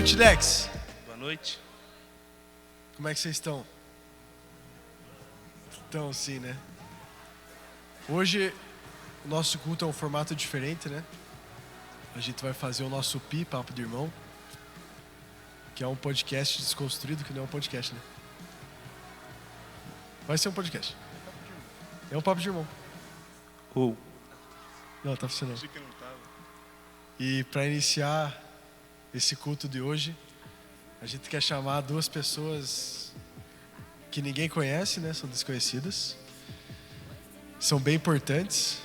noite, Dex. Boa noite. Como é que vocês estão? Então, sim, né? Hoje, o nosso culto é um formato diferente, né? A gente vai fazer o nosso PI, Papo de Irmão, que é um podcast desconstruído, que não é um podcast, né? Vai ser um podcast. É um Papo de Irmão. Não, tá funcionando. E para iniciar esse culto de hoje, a gente quer chamar duas pessoas que ninguém conhece, né? São desconhecidas. São bem importantes.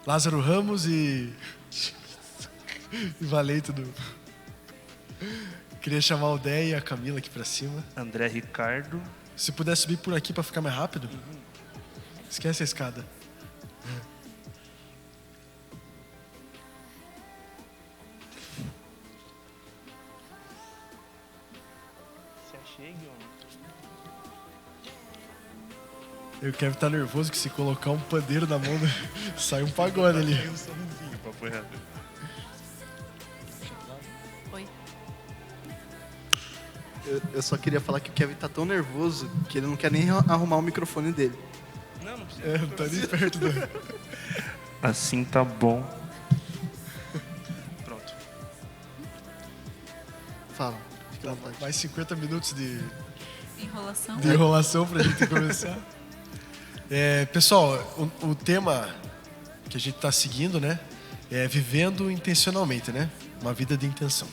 Lázaro Ramos e Valente do... Queria chamar o Dé e a Camila aqui pra cima. André Ricardo. Se puder subir por aqui pra ficar mais rápido. Esquece a escada. Se achegue, homem. Eu quero estar nervoso que se colocar um pandeiro na mão, sai um pagode ali. Papo errado. Oi. Eu só queria falar que o Kevin tá tão nervoso que ele não quer nem arrumar o microfone dele. Não precisa. Não tá nem perto do... Assim tá bom. Pronto. Fala, fica à vontade. Mais 50 minutos de Enrolação. enrolação pra gente começar. Pessoal, o tema que a gente tá seguindo, né? É vivendo intencionalmente, né? Uma vida de intenção.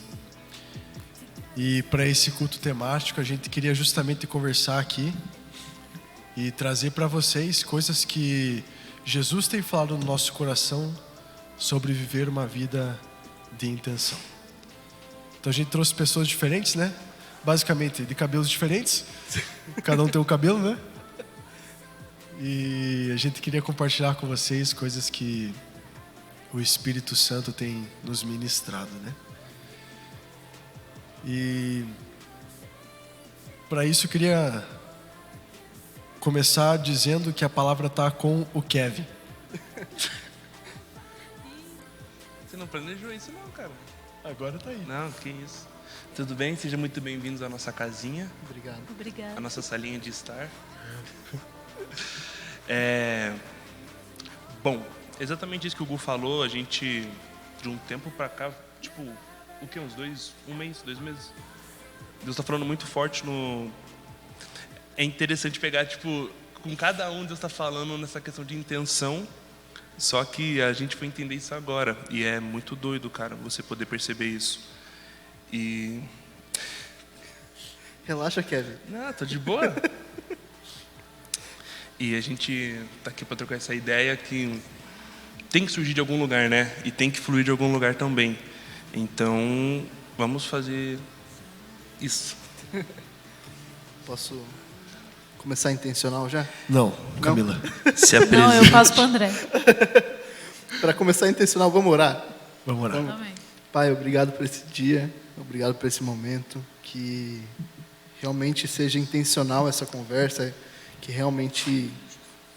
E para esse culto temático, a gente queria justamente conversar aqui e trazer para vocês coisas que Jesus tem falado no nosso coração sobre viver uma vida de intenção. Então a gente trouxe pessoas diferentes, né? Basicamente de cabelos diferentes. Cada um tem um cabelo, né? E a gente queria compartilhar com vocês coisas que o Espírito Santo tem nos ministrado, né? E para isso eu queria começar dizendo que a palavra está com o Kevin. Você não planejou isso não, cara. Agora tá aí. Não, que isso. Tudo bem? Sejam muito bem-vindos à nossa casinha, Obrigado. à Obrigada. nossa salinha de estar. Bom, exatamente isso que o Gu falou, a gente, de um tempo pra cá, tipo, o que, um mês, 2 meses? Deus tá falando muito forte no... É interessante pegar, tipo, com cada um Deus tá falando nessa questão de intenção, só que a gente foi entender isso agora, e é muito doido, cara, você poder perceber isso. E... Relaxa, Kevin. Não, tô de boa. E a gente tá aqui para trocar essa ideia que tem que surgir de algum lugar, né? E tem que fluir de algum lugar também. Então, vamos fazer isso. Posso começar intencional já? Não, Camila. Se Não, eu apresente. passo pro André. Para começar intencional, vamos orar? Vamos orar. Amém. Pai, obrigado por esse dia, obrigado por esse momento, que realmente seja intencional essa conversa, que realmente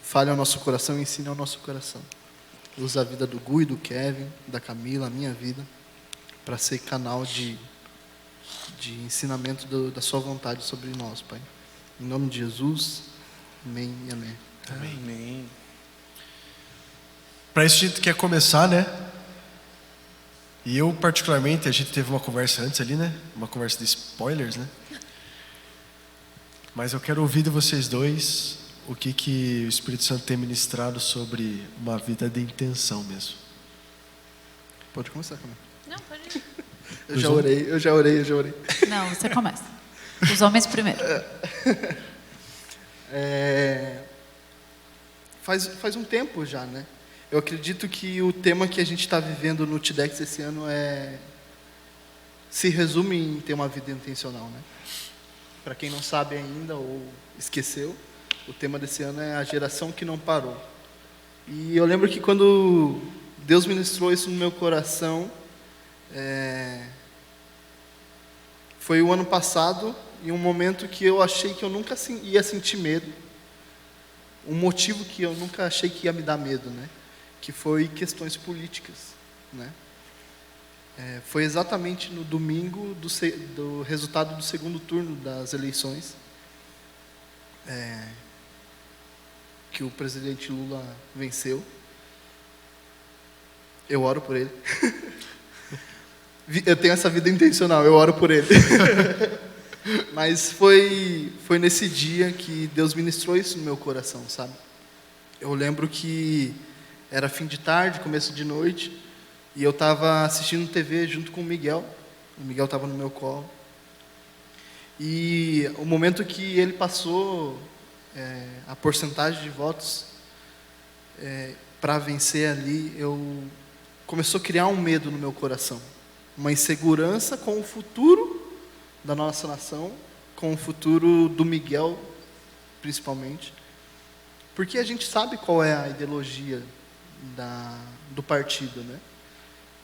fale ao nosso coração e ensine ao nosso coração. Usa a vida do Gu e do Kevin, da Camila, a minha vida, para ser canal de ensinamento da sua vontade sobre nós, Pai. Em nome de Jesus, amém e amém. Amém. Para isso a gente quer começar, né? E eu particularmente, a gente teve uma conversa antes ali, né? Uma conversa de spoilers, né? Mas eu quero ouvir de vocês dois o que o Espírito Santo tem ministrado sobre uma vida de intenção mesmo. Pode começar, Camila. Não, pode ir. Eu já orei. Não, você começa. Os homens primeiro. Faz um tempo já, né? Eu acredito que o tema que a gente está vivendo no TEDx esse ano se resume em ter uma vida intencional, né? Para quem não sabe ainda ou esqueceu, o tema desse ano é a geração que não parou. E eu lembro que quando Deus ministrou isso no meu coração, foi o ano passado, em um momento que eu achei que eu nunca ia sentir medo. Um motivo que eu nunca achei que ia me dar medo, né? Que foi questões políticas, né? Foi exatamente no domingo do resultado do segundo turno das eleições, que o presidente Lula venceu. Eu oro por ele. Eu tenho essa vida intencional, eu oro por ele. Mas foi nesse dia que Deus ministrou isso no meu coração, sabe? Eu lembro que era fim de tarde, começo de noite, e eu estava assistindo TV junto com o Miguel. O Miguel estava no meu colo. E o momento que ele passou a porcentagem de votos para vencer ali, começou a criar um medo no meu coração. Uma insegurança com o futuro da nossa nação, com o futuro do Miguel, principalmente. Porque a gente sabe qual é a ideologia do partido, né?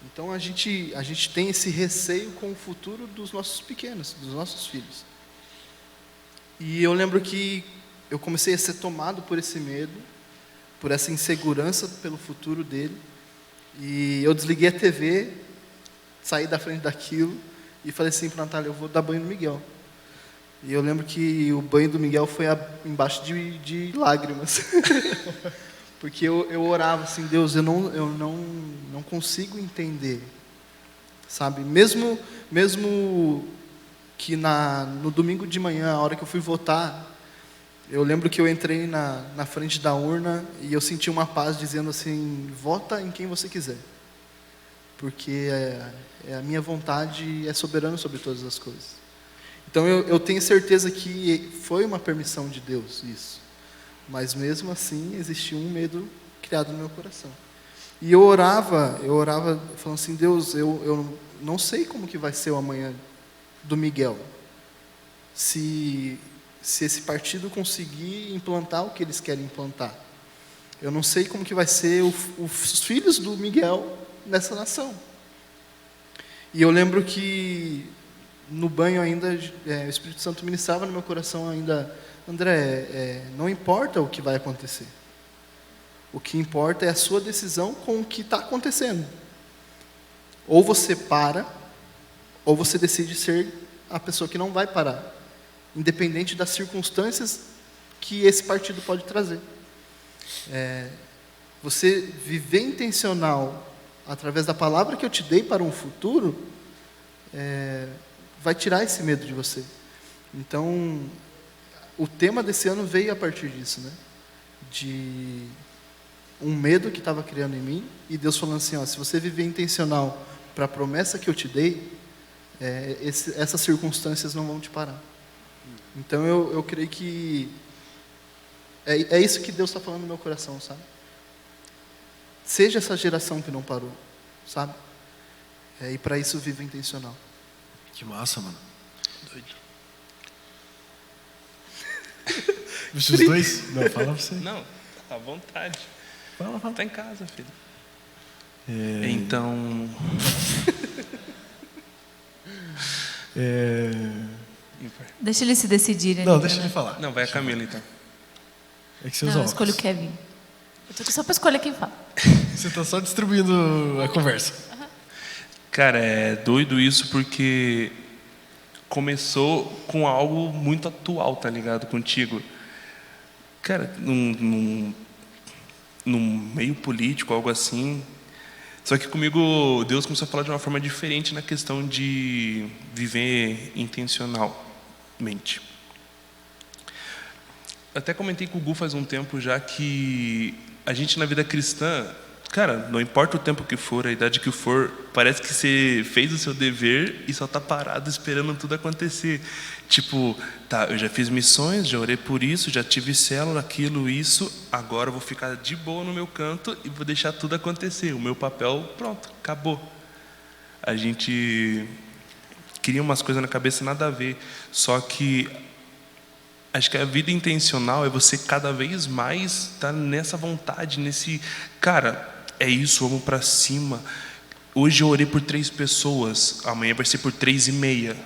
Então a gente tem esse receio com o futuro dos nossos pequenos, dos nossos filhos. E eu lembro que eu comecei a ser tomado por esse medo, por essa insegurança pelo futuro dele. E eu desliguei a TV, saí da frente daquilo e falei assim para a Natália, eu vou dar banho no Miguel. E eu lembro que o banho do Miguel foi embaixo de lágrimas. Porque eu orava assim, Deus, eu não consigo entender, sabe? Mesmo que no domingo de manhã, a hora que eu fui votar, eu lembro que eu entrei na frente da urna e eu senti uma paz dizendo assim, vota em quem você quiser. Porque a minha vontade é soberana sobre todas as coisas. Então eu tenho certeza que foi uma permissão de Deus isso. Mas mesmo assim existia um medo criado no meu coração. E eu orava falando assim, Deus, eu não sei como que vai ser o amanhã do Miguel. Se esse partido conseguir implantar o que eles querem implantar. Eu não sei como que vai ser os filhos do Miguel nessa nação. E eu lembro que no banho ainda, o Espírito Santo ministrava no meu coração ainda, André, não importa o que vai acontecer. O que importa é a sua decisão com o que está acontecendo. Ou você para, ou você decide ser a pessoa que não vai parar. Independente das circunstâncias que esse partido pode trazer. Você viver intencional através da palavra que eu te dei para um futuro, vai tirar esse medo de você. Então, o tema desse ano veio a partir disso, né? De um medo que estava criando em mim, e Deus falando assim, se você viver intencional para a promessa que eu te dei, essas circunstâncias não vão te parar. Então eu creio que é isso que Deus está falando no meu coração, sabe? Seja essa geração que não parou, sabe? E para isso viva intencional. Que massa, mano. Doido. Os dois? Não, fala você. Não, à vontade. Fala. Tá em casa, filho. Então... Deixa eles se decidirem. Não, deixa ele falar. Não, vai a Camila, então. É que você Não, usa eu óculos. escolho o Kevin. Eu tô aqui só para escolher quem fala. Você tá só distribuindo a conversa. Cara, é doido isso porque começou com algo muito atual, tá ligado? Contigo. Cara, num meio político, algo assim. Só que comigo, Deus começou a falar de uma forma diferente na questão de viver intencionalmente. Até comentei com o Gu faz um tempo já que a gente na vida cristã, cara, não importa o tempo que for, a idade que for, parece que você fez o seu dever e só tá parado esperando tudo acontecer. Tipo, tá, eu já fiz missões, já orei por isso, já tive célula, aquilo, isso, agora eu vou ficar de boa no meu canto e vou deixar tudo acontecer. O meu papel, pronto, acabou. A gente cria umas coisas na cabeça nada a ver, só que acho que a vida intencional é você cada vez mais estar nessa vontade, nesse... Cara, é isso, vamos pra cima. Hoje eu orei por 3 pessoas, amanhã vai ser por 3,5.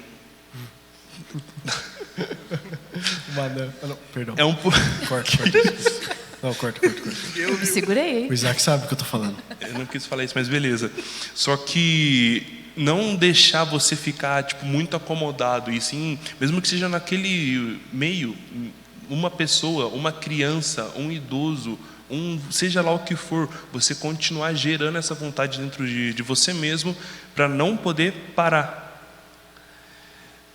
Não, perdão. É um... Corta. Não, corta. Eu me segurei, hein? O Isaac sabe o que eu tô falando. Eu não quis falar isso, mas beleza. Só que não deixar você ficar tipo muito acomodado, e sim, mesmo que seja naquele meio, uma pessoa, uma criança, um idoso, seja lá o que for, você continuar gerando essa vontade dentro de você mesmo para não poder parar.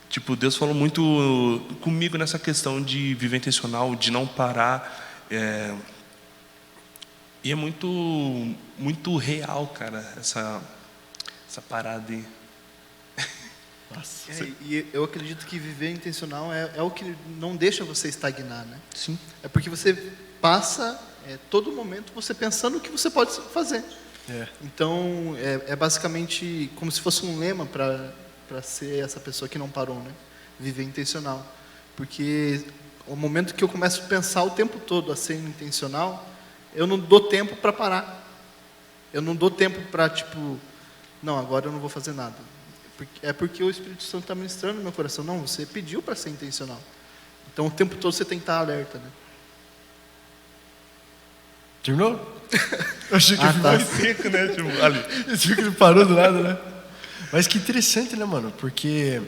Tipo, Deus falou muito comigo nessa questão de viver intencional, de não parar. E é muito real, cara, essa parada aí. Nossa. E eu acredito que viver intencional é o que não deixa você estagnar, né? Sim. É porque você passa todo momento você pensando o que você pode fazer. Então, é basicamente como se fosse um lema para ser essa pessoa que não parou, né? Viver intencional. Porque o momento que eu começo a pensar o tempo todo a ser intencional, eu não dou tempo para parar. Eu não dou tempo para, tipo, não, agora eu não vou fazer nada. É porque o Espírito Santo está ministrando no meu coração. Não, você pediu para ser intencional. Então, o tempo todo você tem que estar alerta, né? Terminou? Eu achei que tá. ficou Seco, né? Tipo, ali. Eu achei que ele parou do nada, né? Mas que interessante, né, mano? Porque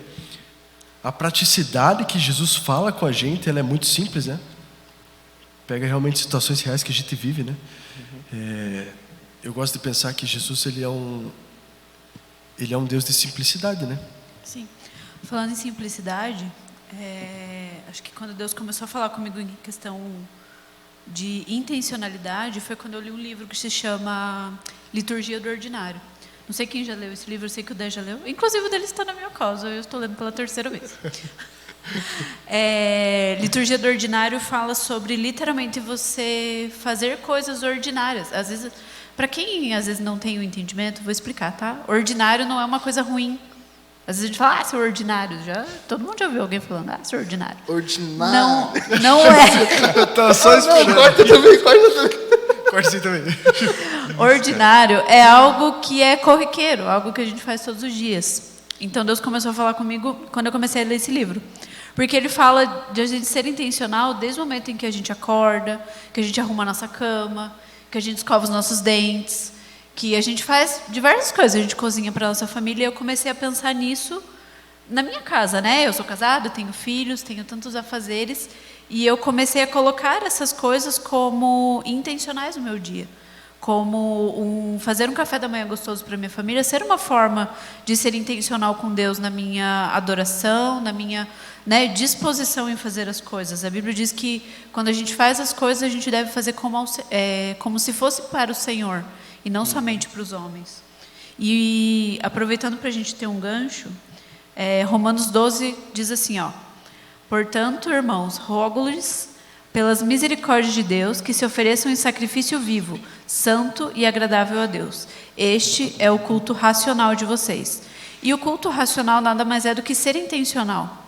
a praticidade que Jesus fala com a gente, ela é muito simples, né? Pega realmente situações reais que a gente vive, né? Eu gosto de pensar que Jesus, ele é um Deus de simplicidade, né? Sim. Falando em simplicidade, acho que quando Deus começou a falar comigo em questão de intencionalidade, foi quando eu li um livro que se chama Liturgia do Ordinário. Não sei quem já leu esse livro, eu sei que o Dé já leu. Inclusive o dele está na minha causa, eu estou lendo pela 3ª vez. Liturgia do Ordinário fala sobre literalmente você fazer coisas ordinárias. Às vezes, para quem às vezes não tem o entendimento, vou explicar, tá? Ordinário não é uma coisa ruim. Às vezes a gente fala, seu ordinário. Todo mundo já ouviu alguém falando, seu ordinário. Ordinário. Não é. Eu tava só esperando. Corta também. Corta assim também. Ordinário é algo que é corriqueiro, algo que a gente faz todos os dias. Então Deus começou a falar comigo quando eu comecei a ler esse livro. Porque ele fala de a gente ser intencional desde o momento em que a gente acorda, que a gente arruma a nossa cama, que a gente escova os nossos dentes, que a gente faz diversas coisas, a gente cozinha para a nossa família. E eu comecei a pensar nisso na minha casa, né? Eu sou casada, tenho filhos, tenho tantos afazeres, e eu comecei a colocar essas coisas como intencionais no meu dia. Como fazer um café da manhã gostoso para minha família, ser uma forma de ser intencional com Deus na minha adoração, na minha disposição em fazer as coisas. A Bíblia diz que quando a gente faz as coisas, a gente deve fazer como se fosse para o Senhor, e não somente para os homens. E aproveitando para a gente ter um gancho, Romanos 12 diz assim, portanto, irmãos, rogo-lhes pelas misericórdias de Deus, que se ofereçam em sacrifício vivo, santo e agradável a Deus. Este é o culto racional de vocês. E o culto racional nada mais é do que ser intencional,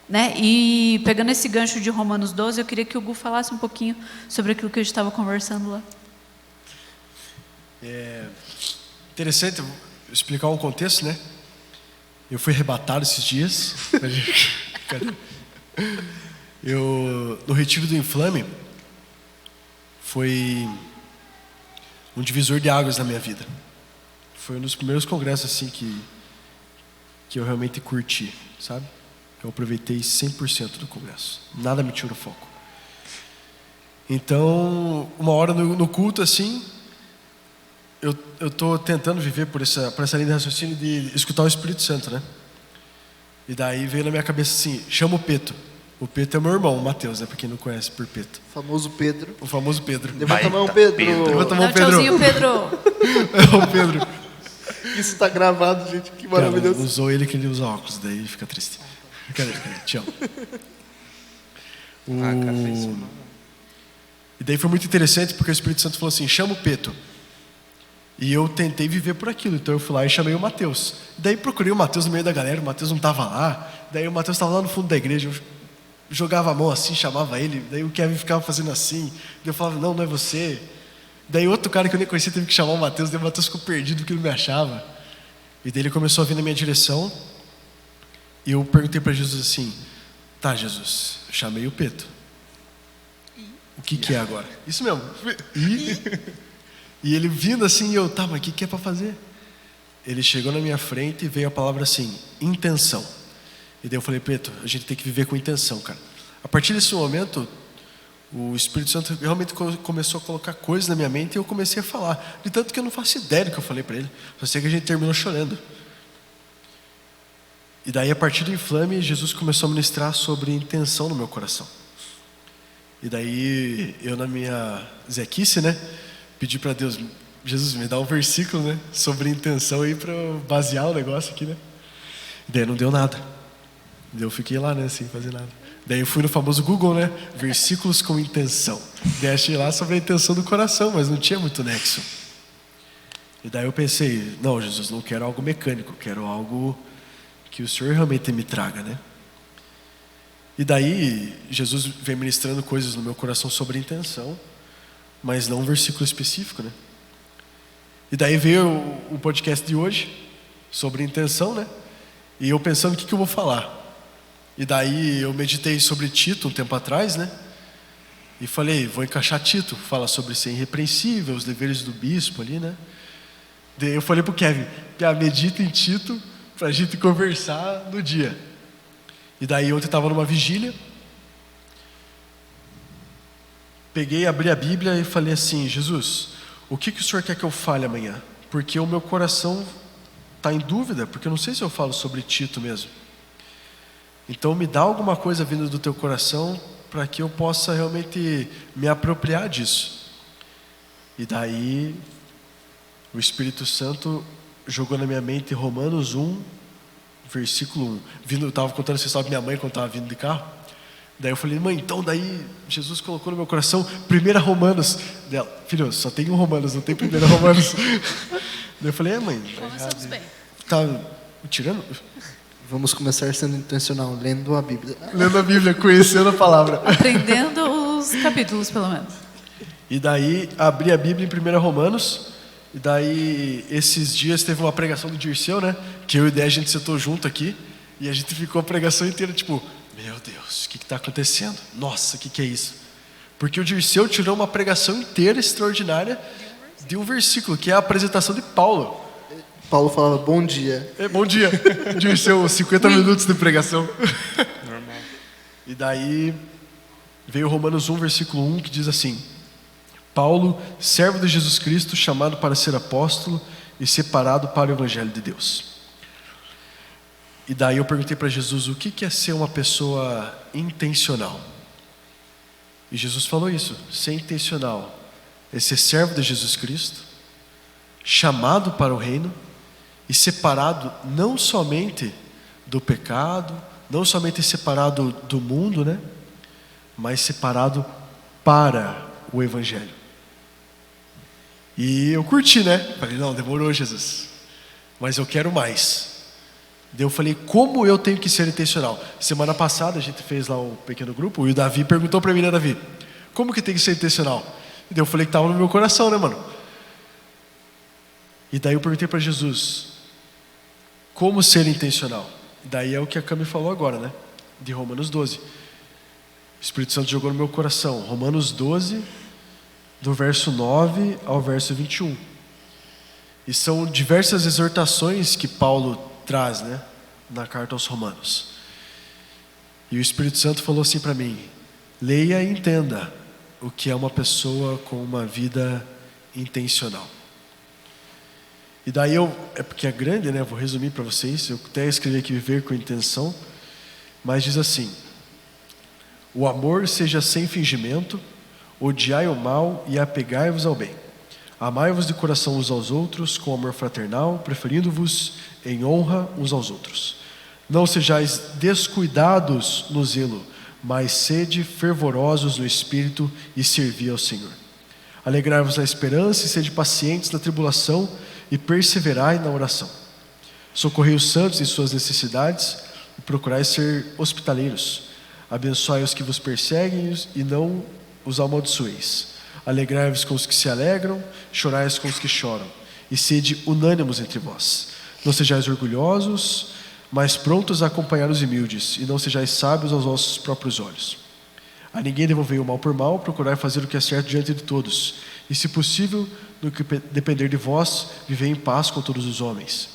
né? E pegando esse gancho de Romanos 12, eu queria que o Gu falasse um pouquinho sobre aquilo que a gente estava conversando lá. Interessante explicar um contexto, né? Eu fui arrebatado esses dias. Cadê? No retiro do Inflame, foi um divisor de águas na minha vida. Foi um dos primeiros congressos assim que eu realmente curti, sabe? Eu aproveitei 100% do congresso. Nada me tirou foco. Então, uma hora no culto assim, eu tô tentando viver por essa linha de raciocínio de escutar o Espírito Santo, né? E daí veio na minha cabeça assim, chama o Peto. O Peto é meu irmão, o Matheus, né? Pra quem não conhece por Peto. O famoso Pedro. O famoso Pedro. Levanta a mão, Pedro. Levanta a mão, Pedro. Tchauzinho, Pedro. É o Pedro. Isso está gravado, gente. Que maravilhoso. Cara, usou ele que ele usa óculos, daí fica triste. Cadê? Te amo. E daí foi muito interessante porque o Espírito Santo falou assim, chama o Peto. E eu tentei viver por aquilo, então eu fui lá e chamei o Matheus. Daí procurei o Matheus no meio da galera, o Matheus não estava lá. Daí o Matheus estava lá no fundo da igreja, eu jogava a mão assim, chamava ele. Daí o Kevin ficava fazendo assim. Daí eu falava, não é você. Daí outro cara que eu nem conhecia teve que chamar o Matheus. Daí o Matheus ficou perdido porque ele não me achava. E daí ele começou a vir na minha direção. E eu perguntei para Jesus assim, tá, Jesus, eu chamei o Peto. O que é agora? Isso mesmo. E ele vindo assim, e eu, tá, mas o que é para fazer? ele chegou na minha frente e veio a palavra assim, intenção. E daí eu falei, Preto, a gente tem que viver com intenção, cara. A partir desse momento, o Espírito Santo realmente começou a colocar coisas na minha mente e eu comecei a falar. De tanto que eu não faço ideia do que eu falei para ele. Só sei que a gente terminou chorando. E daí, a partir do inflame, Jesus começou a ministrar sobre intenção no meu coração. E daí, eu na minha zequice, né, pedi para Deus, Jesus, me dá um versículo, né, sobre intenção aí para basear o negócio aqui, né. E daí não deu nada. Daí eu fiquei lá, né, sem fazer nada. Daí eu fui no famoso Google, né, versículos com intenção. Daí achei lá sobre a intenção do coração, mas não tinha muito nexo. E daí eu pensei, não, Jesus, não quero algo mecânico, quero algo que o Senhor realmente me traga, né. E daí Jesus vem ministrando coisas no meu coração sobre intenção, mas não um versículo específico, né. E daí veio o podcast de hoje sobre intenção, né. E eu pensando o que eu vou falar. E daí eu meditei sobre Tito um tempo atrás, né? E falei, vou encaixar Tito, fala sobre ser irrepreensível, os deveres do bispo ali, né? Daí eu falei pro Kevin, medita em Tito pra gente conversar no dia. E daí ontem eu estava numa vigília, peguei, abri a Bíblia e falei assim, Jesus, o que o Senhor quer que eu fale amanhã? Porque o meu coração está em dúvida, porque eu não sei se eu falo sobre Tito mesmo. Então me dá alguma coisa vindo do teu coração para que eu possa realmente me apropriar disso. E daí o Espírito Santo jogou na minha mente Romanos 1, versículo 1. Eu estava contando essa história para minha mãe quando estava vindo de carro. Daí eu falei, mãe, então daí Jesus colocou no meu coração 1 Romanos. Dela, filho, só tem 1 Romanos, não tem 1 Romanos. Daí eu falei, mãe, Começamos bem. Tá me tirando? Vamos começar sendo intencional, lendo a Bíblia. Lendo a Bíblia, conhecendo a palavra. Aprendendo os capítulos, pelo menos. E daí, abri a Bíblia em 1 Romanos. E daí, esses dias, teve uma pregação do Dirceu, né? Que eu e a gente sentou junto aqui. E a gente ficou a pregação inteira, tipo, meu Deus, o que está acontecendo? Nossa, o que é isso? Porque o Dirceu tirou uma pregação inteira, extraordinária, de um versículo, que é a apresentação de Paulo. Paulo falava, bom dia. Bom dia. Dirceu, 50 minutos de pregação. Normal. E daí veio Romanos 1, versículo 1, que diz assim, Paulo, servo de Jesus Cristo, chamado para ser apóstolo e separado para o Evangelho de Deus. E daí eu perguntei para Jesus, o que é ser uma pessoa intencional? E Jesus falou isso, ser intencional é ser servo de Jesus Cristo, chamado para o reino, e separado não somente do pecado, não somente separado do mundo, né? Mas separado para o Evangelho. E eu curti, né? Falei, não, demorou, Jesus, mas eu quero mais. Daí eu falei, como eu tenho que ser intencional? Semana passada a gente fez lá um pequeno grupo, e o Davi perguntou para mim, né, Davi? Como que tem que ser intencional? E daí eu falei que estava no meu coração, né, mano? E daí eu perguntei para Jesus, como ser intencional? Daí é o que a Cami falou agora, né? De Romanos 12. O Espírito Santo jogou no meu coração. Romanos 12, do verso 9 ao verso 21. E são diversas exortações que Paulo traz, né? Na carta aos Romanos. E o Espírito Santo falou assim para mim, leia e entenda o que é uma pessoa com uma vida intencional. E daí é porque é grande, né? Vou resumir para vocês. Eu até escrevi aqui viver com intenção, mas diz assim: o amor seja sem fingimento, odiai o mal e apegai-vos ao bem. Amai-vos de coração uns aos outros com amor fraternal, preferindo-vos em honra uns aos outros. Não sejais descuidados no zelo, mas sede fervorosos no espírito e servi ao Senhor. Alegrai-vos na esperança e sede pacientes na tribulação e perseverai na oração. Socorrei os santos em suas necessidades e procurai ser hospitaleiros. Abençoai os que vos perseguem e não os amaldiçoeis. Alegrai-vos com os que se alegram, chorai com os que choram, e sede unânimos entre vós. Não sejais orgulhosos, mas prontos a acompanhar os humildes, e não sejais sábios aos vossos próprios olhos. A ninguém devolvei o mal por mal, procurai fazer o que é certo diante de todos, e se possível, no que depender de vós, vivei em paz com todos os homens.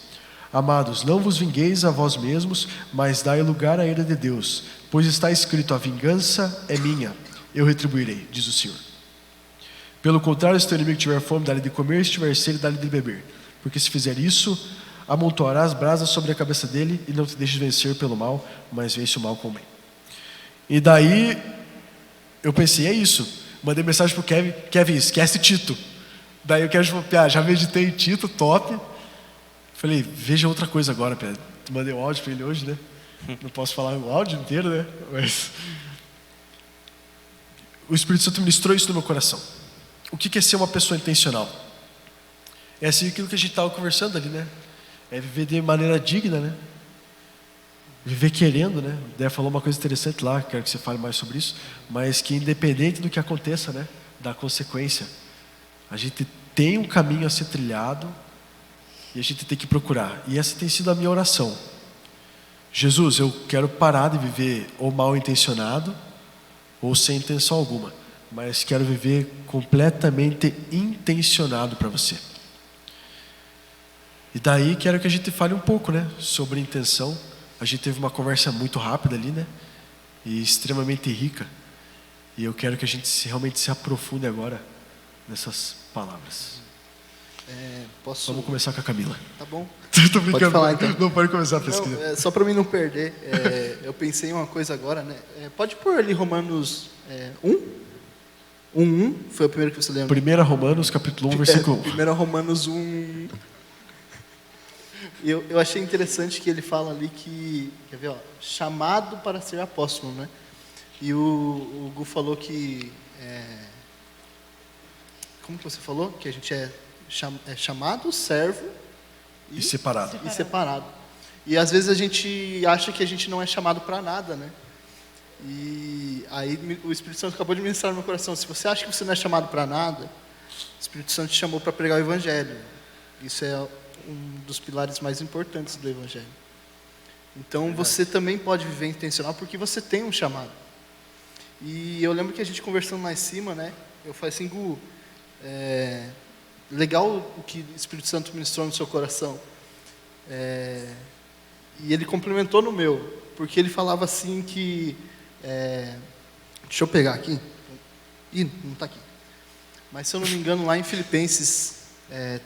Amados, não vos vingueis a vós mesmos, mas dai lugar à ira de Deus, pois está escrito: a vingança é minha, eu retribuirei, diz o Senhor. Pelo contrário, se teu inimigo tiver fome, dá-lhe de comer, se tiver sede, dá-lhe de beber. Porque se fizer isso, amontoarás brasas sobre a cabeça dele, e não te deixes vencer pelo mal, mas vence o mal com o bem. E daí, eu pensei, é isso. Mandei mensagem pro Kevin: Kevin, esquece Tito. Daí o Kevin falou: já meditei em Tito, top. Falei: veja outra coisa agora, Pia. Mandei um áudio para ele hoje, né? Não posso falar o áudio inteiro, né? Mas o Espírito Santo ministrou isso no meu coração. O que é ser uma pessoa intencional? É assim aquilo que a gente estava conversando ali, né? É viver de maneira digna, né? Viver querendo, né? O Dé falou uma coisa interessante lá, quero que você fale mais sobre isso, mas que independente do que aconteça, né? Da consequência, a gente tem um caminho a ser trilhado e a gente tem que procurar. E essa tem sido a minha oração. Jesus, eu quero parar de viver ou mal intencionado ou sem intenção alguma, mas quero viver completamente intencionado para você. E daí quero que a gente fale um pouco, né, sobre intenção. A gente teve uma conversa muito rápida ali, né, e extremamente rica. E eu quero que a gente realmente se aprofunde agora nessas palavras. Vamos começar com a Camila. Tá bom. Tô brincando. Pode falar, então. Não, pode começar a pesquisa. Não, só para mim não perder, eu pensei em uma coisa agora, né? Pode pôr ali Romanos 1:1, foi o primeiro que você lembra? 1 Romanos, capítulo 1, versículo 1. 1 Romanos 1. Eu achei interessante que ele fala ali que, quer ver, ó, chamado para ser apóstolo, né? E o Gu falou que, como que você falou? Que a gente é chamado, servo e separado. E separado. E às vezes a gente acha que a gente não é chamado para nada, né? E aí o Espírito Santo acabou de ministrar no meu coração: se você acha que você não é chamado para nada, o Espírito Santo te chamou para pregar o Evangelho. Isso é um dos pilares mais importantes do Evangelho. Então você também pode viver intencional porque você tem um chamado. E eu lembro que a gente conversando lá em cima, né? Eu falei assim: Gu, legal o que o Espírito Santo ministrou no seu coração. E ele complementou no meu, porque ele falava assim que... deixa eu pegar aqui. Ih, não está aqui. Mas se eu não me engano, lá em Filipenses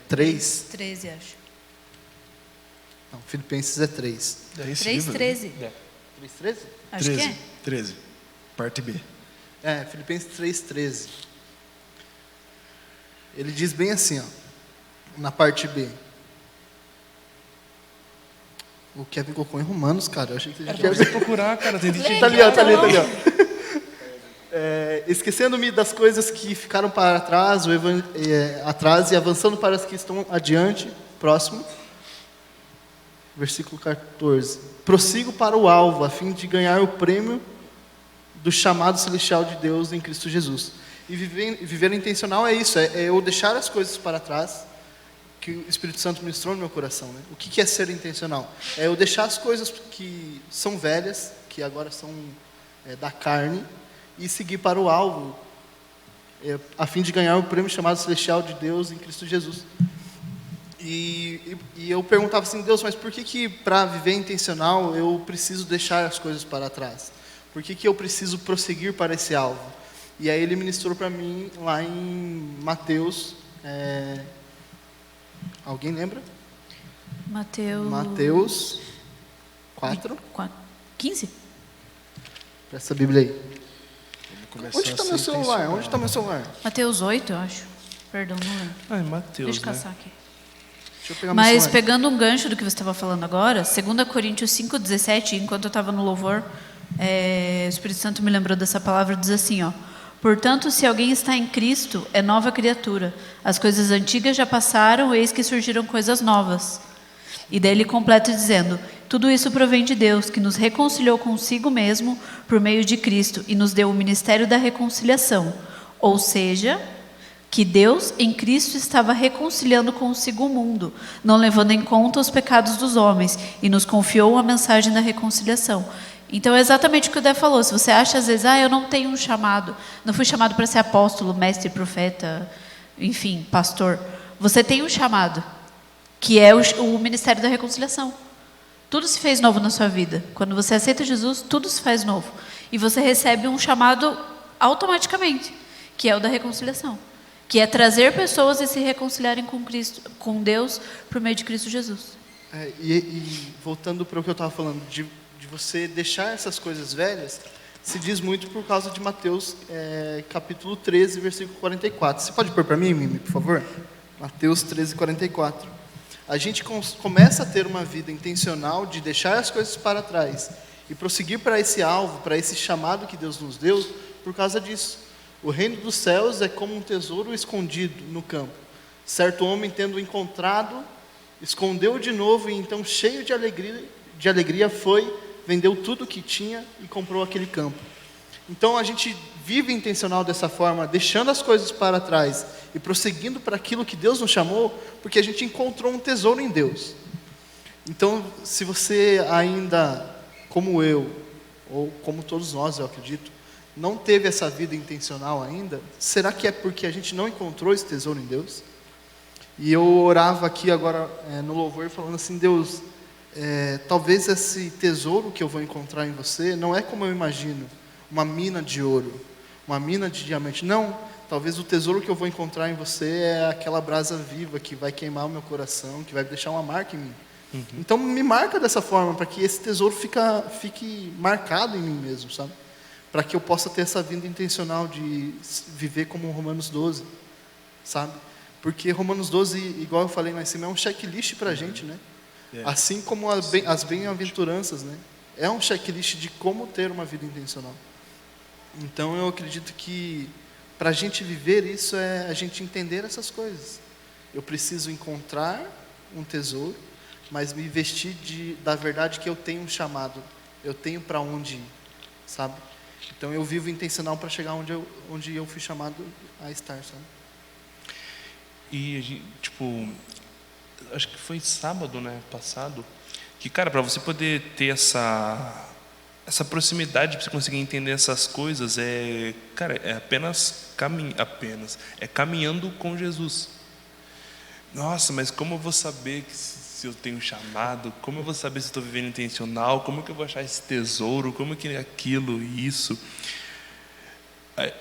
3... 13, acho. Não, Filipenses é 3. 3:13. 3:13? Acho que é. 13, parte B. Filipenses 3:13. Ele diz bem assim, ó, na parte B. O Kevin colocou em Romanos, cara. Eu achei que a gente ia procurar, cara. Tem tá ali, ó. Esquecendo-me das coisas que ficaram para trás, atrás e avançando para as que estão adiante, próximo. Versículo 14. Prossigo para o alvo, a fim de ganhar o prêmio do chamado celestial de Deus em Cristo Jesus. E viver intencional é isso, é eu deixar as coisas para trás, que o Espírito Santo ministrou no meu coração, né? O que é ser intencional? É eu deixar as coisas que são velhas, que agora são da carne, e seguir para o alvo, a fim de ganhar o prêmio chamado celestial de Deus em Cristo Jesus. E eu perguntava assim: Deus, mas por que para viver intencional eu preciso deixar as coisas para trás? Por que eu preciso prosseguir para esse alvo? E aí ele ministrou para mim lá em Mateus... Alguém lembra? Mateus 4. 15? Presta a Bíblia aí. Vamos começar. Onde está meu celular? Onde está meu celular? Mateus 8, eu acho. Perdão, não lembro. Ah, é Mateus, Deixa eu caçar aqui. Deixa eu pegar meu Mas celular. pegando um gancho do que você estava falando agora, 2 Coríntios 5:17, enquanto eu estava no louvor, o Espírito Santo me lembrou dessa palavra, diz assim, ó: portanto, se alguém está em Cristo, é nova criatura. As coisas antigas já passaram, eis que surgiram coisas novas. E daí ele completa dizendo: tudo isso provém de Deus, que nos reconciliou consigo mesmo por meio de Cristo e nos deu o ministério da reconciliação. Ou seja, que Deus em Cristo estava reconciliando consigo o mundo, não levando em conta os pecados dos homens, e nos confiou a mensagem da reconciliação. Então é exatamente o que o Dé falou. Se você acha às vezes: eu não tenho um chamado, não fui chamado para ser apóstolo, mestre, profeta, enfim, pastor. Você tem um chamado, que é o ministério da reconciliação. Tudo se fez novo na sua vida. Quando você aceita Jesus, tudo se faz novo. E você recebe um chamado automaticamente, que é o da reconciliação, que é trazer pessoas a se reconciliarem com Cristo, com Deus, por meio de Cristo Jesus. E voltando para o que eu estava falando, de você deixar essas coisas velhas, se diz muito por causa de Mateus capítulo 13, versículo 44. Você pode pôr para mim, Mimi, por favor? Mateus 13, 44. A gente começa a ter uma vida intencional de deixar as coisas para trás e prosseguir para esse alvo, para esse chamado que Deus nos deu, por causa disso. O reino dos céus é como um tesouro escondido no campo. Certo homem, tendo encontrado, escondeu de novo e então, cheio de alegria foi, vendeu tudo o que tinha e comprou aquele campo. Então a gente vive intencional dessa forma, deixando as coisas para trás e prosseguindo para aquilo que Deus nos chamou, porque a gente encontrou um tesouro em Deus. Então, se você ainda, como eu, ou como todos nós, eu acredito, não teve essa vida intencional ainda, será que é porque a gente não encontrou esse tesouro em Deus? E eu orava aqui agora no louvor falando assim, Deus, talvez esse tesouro que eu vou encontrar em você não é como eu imagino, uma mina de ouro, uma mina de diamante. Não, talvez o tesouro que eu vou encontrar em você é aquela brasa viva que vai queimar o meu coração, que vai deixar uma marca em mim. Uhum. Então me marca dessa forma, para que esse tesouro fique marcado em mim mesmo, sabe? Para que eu possa ter essa vida intencional de viver como Romanos 12, sabe? Porque Romanos 12, igual eu falei lá em cima, é um checklist para a gente, né? Assim como as bem-aventuranças, né? É um checklist de como ter uma vida intencional. Então eu acredito que para a gente viver isso é a gente entender essas coisas. Eu preciso encontrar um tesouro, mas me vestir da verdade que eu tenho um chamado, eu tenho para onde ir, sabe? Então eu vivo intencional para chegar onde eu fui chamado a estar, sabe? E a gente, tipo, acho que foi sábado, né, passado, que, cara, para você poder ter essa proximidade, para você conseguir entender essas coisas, é caminhando com Jesus. Nossa, mas como eu vou saber que se eu tenho chamado? Como eu vou saber se estou vivendo intencional? Como que eu vou achar esse tesouro? Como que é aquilo, isso?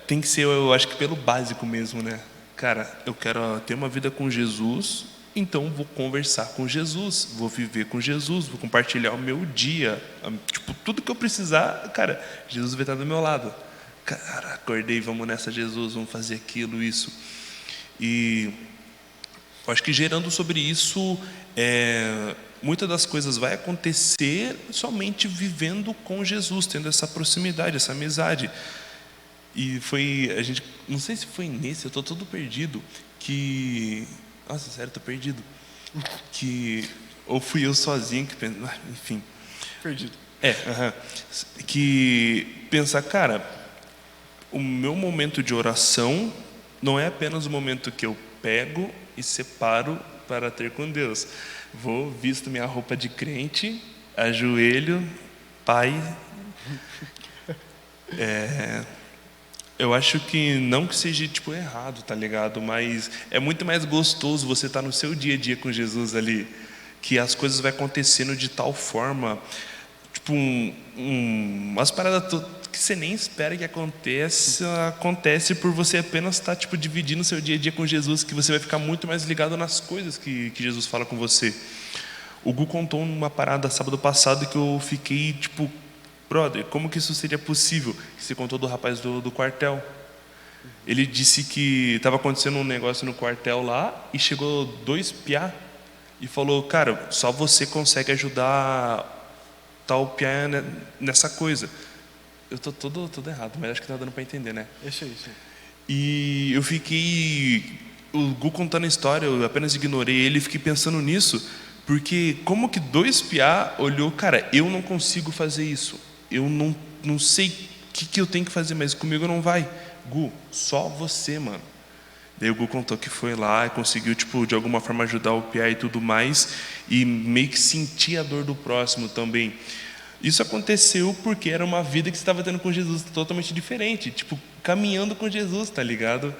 Tem que ser, eu acho que pelo básico mesmo, né? Cara, eu quero ter uma vida com Jesus, então vou conversar com Jesus, vou viver com Jesus, vou compartilhar o meu dia, tipo, tudo que eu precisar, cara, Jesus vai estar do meu lado. Cara, acordei, vamos nessa, Jesus, vamos fazer aquilo, isso. E eu acho que gerando sobre isso, muitas das coisas vai acontecer somente vivendo com Jesus, tendo essa proximidade, essa amizade. E foi, não sei se foi nesse, eu estou todo perdido, que, nossa, sério, estou perdido, que, ou fui eu sozinho que pensei, enfim. Perdido. Que pensar, cara, o meu momento de oração não é apenas o momento que eu pego e separo para ter com Deus. Vou, visto minha roupa de crente, ajoelho, Pai. Eu acho que não que seja tipo errado, tá ligado? Mas é muito mais gostoso você estar no seu dia a dia com Jesus ali, que as coisas vão acontecendo de tal forma, tipo umas paradas que você nem espera que acontece por você apenas estar tipo dividindo o seu dia a dia com Jesus, que você vai ficar muito mais ligado nas coisas que Jesus fala com você. O Gu contou uma parada sábado passado que eu fiquei tipo, brother, como que isso seria possível? Você contou do rapaz do quartel. Ele disse que estava acontecendo um negócio no quartel lá e chegou 2 piá e falou, cara, só você consegue ajudar tal piá nessa coisa. Eu tô todo errado, mas acho que tá dando para entender, né? Isso aí. E eu fiquei, o Gu contando a história, eu apenas ignorei ele e fiquei pensando nisso, porque como que 2 piá olhou, cara, eu não consigo fazer isso. Eu não sei o que eu tenho que fazer, mas comigo não vai. Gu, só você, mano. Daí o Gu contou que foi lá e conseguiu, tipo, de alguma forma ajudar o piá e tudo mais, e meio que sentir a dor do próximo também. Isso aconteceu porque era uma vida que você estava tendo com Jesus totalmente diferente, tipo, caminhando com Jesus, tá ligado?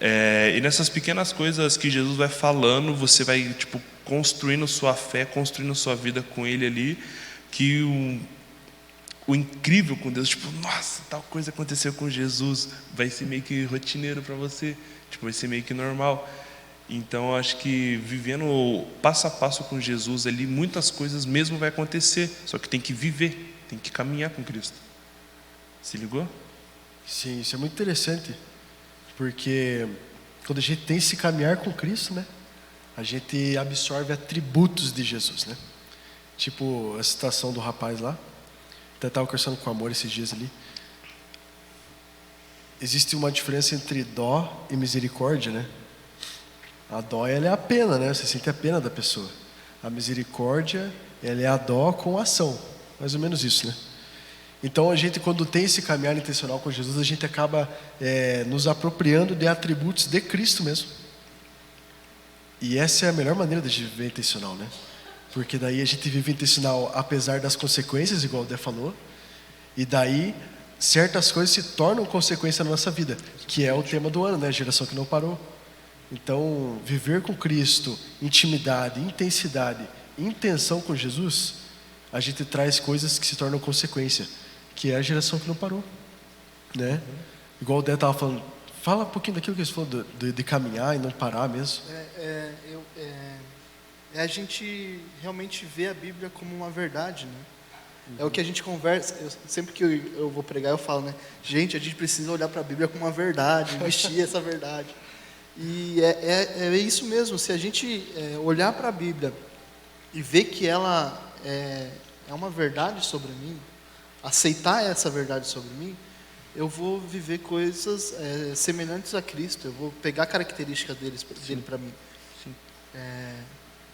E nessas pequenas coisas que Jesus vai falando, você vai, tipo, construindo sua fé, construindo sua vida com Ele ali, que o incrível com Deus, tipo, nossa, tal coisa aconteceu com Jesus, vai ser meio que rotineiro para você, tipo, vai ser meio que normal. Então, eu acho que vivendo passo a passo com Jesus ali, muitas coisas mesmo vai acontecer, só que tem que viver, tem que caminhar com Cristo. Se ligou? Sim, isso é muito interessante, porque quando a gente tem esse caminhar com Cristo, né, a gente absorve atributos de Jesus, né? Tipo a citação do rapaz lá, até estava conversando com o Amor esses dias ali. Existe uma diferença entre dó e misericórdia, né? A dó, ela é a pena, né? Você sente a pena da pessoa. A misericórdia, ela é a dó com a ação. Mais ou menos isso, né? Então, a gente, quando tem esse caminhar intencional com Jesus, a gente acaba nos apropriando de atributos de Cristo mesmo. E essa é a melhor maneira de viver intencional, né? Porque daí a gente vive intencional apesar das consequências, igual o Dé falou. E daí, certas coisas se tornam consequência na nossa vida, que é o tema do ano, né? Geração que não parou. Então, viver com Cristo, intimidade, intensidade, intenção com Jesus, a gente traz coisas que se tornam consequência, que é a geração que não parou, né? Igual o Dé estava falando, fala um pouquinho daquilo que você falou, de caminhar e não parar mesmo. É a gente realmente ver a Bíblia como uma verdade, né? É o que a gente conversa, sempre que eu vou pregar eu falo, né? Gente, a gente precisa olhar para a Bíblia como uma verdade, vestir essa verdade. E é isso mesmo, se a gente olhar para a Bíblia e ver que ela é uma verdade sobre mim, aceitar essa verdade sobre mim, eu vou viver coisas semelhantes a Cristo, eu vou pegar características dele para mim. Sim.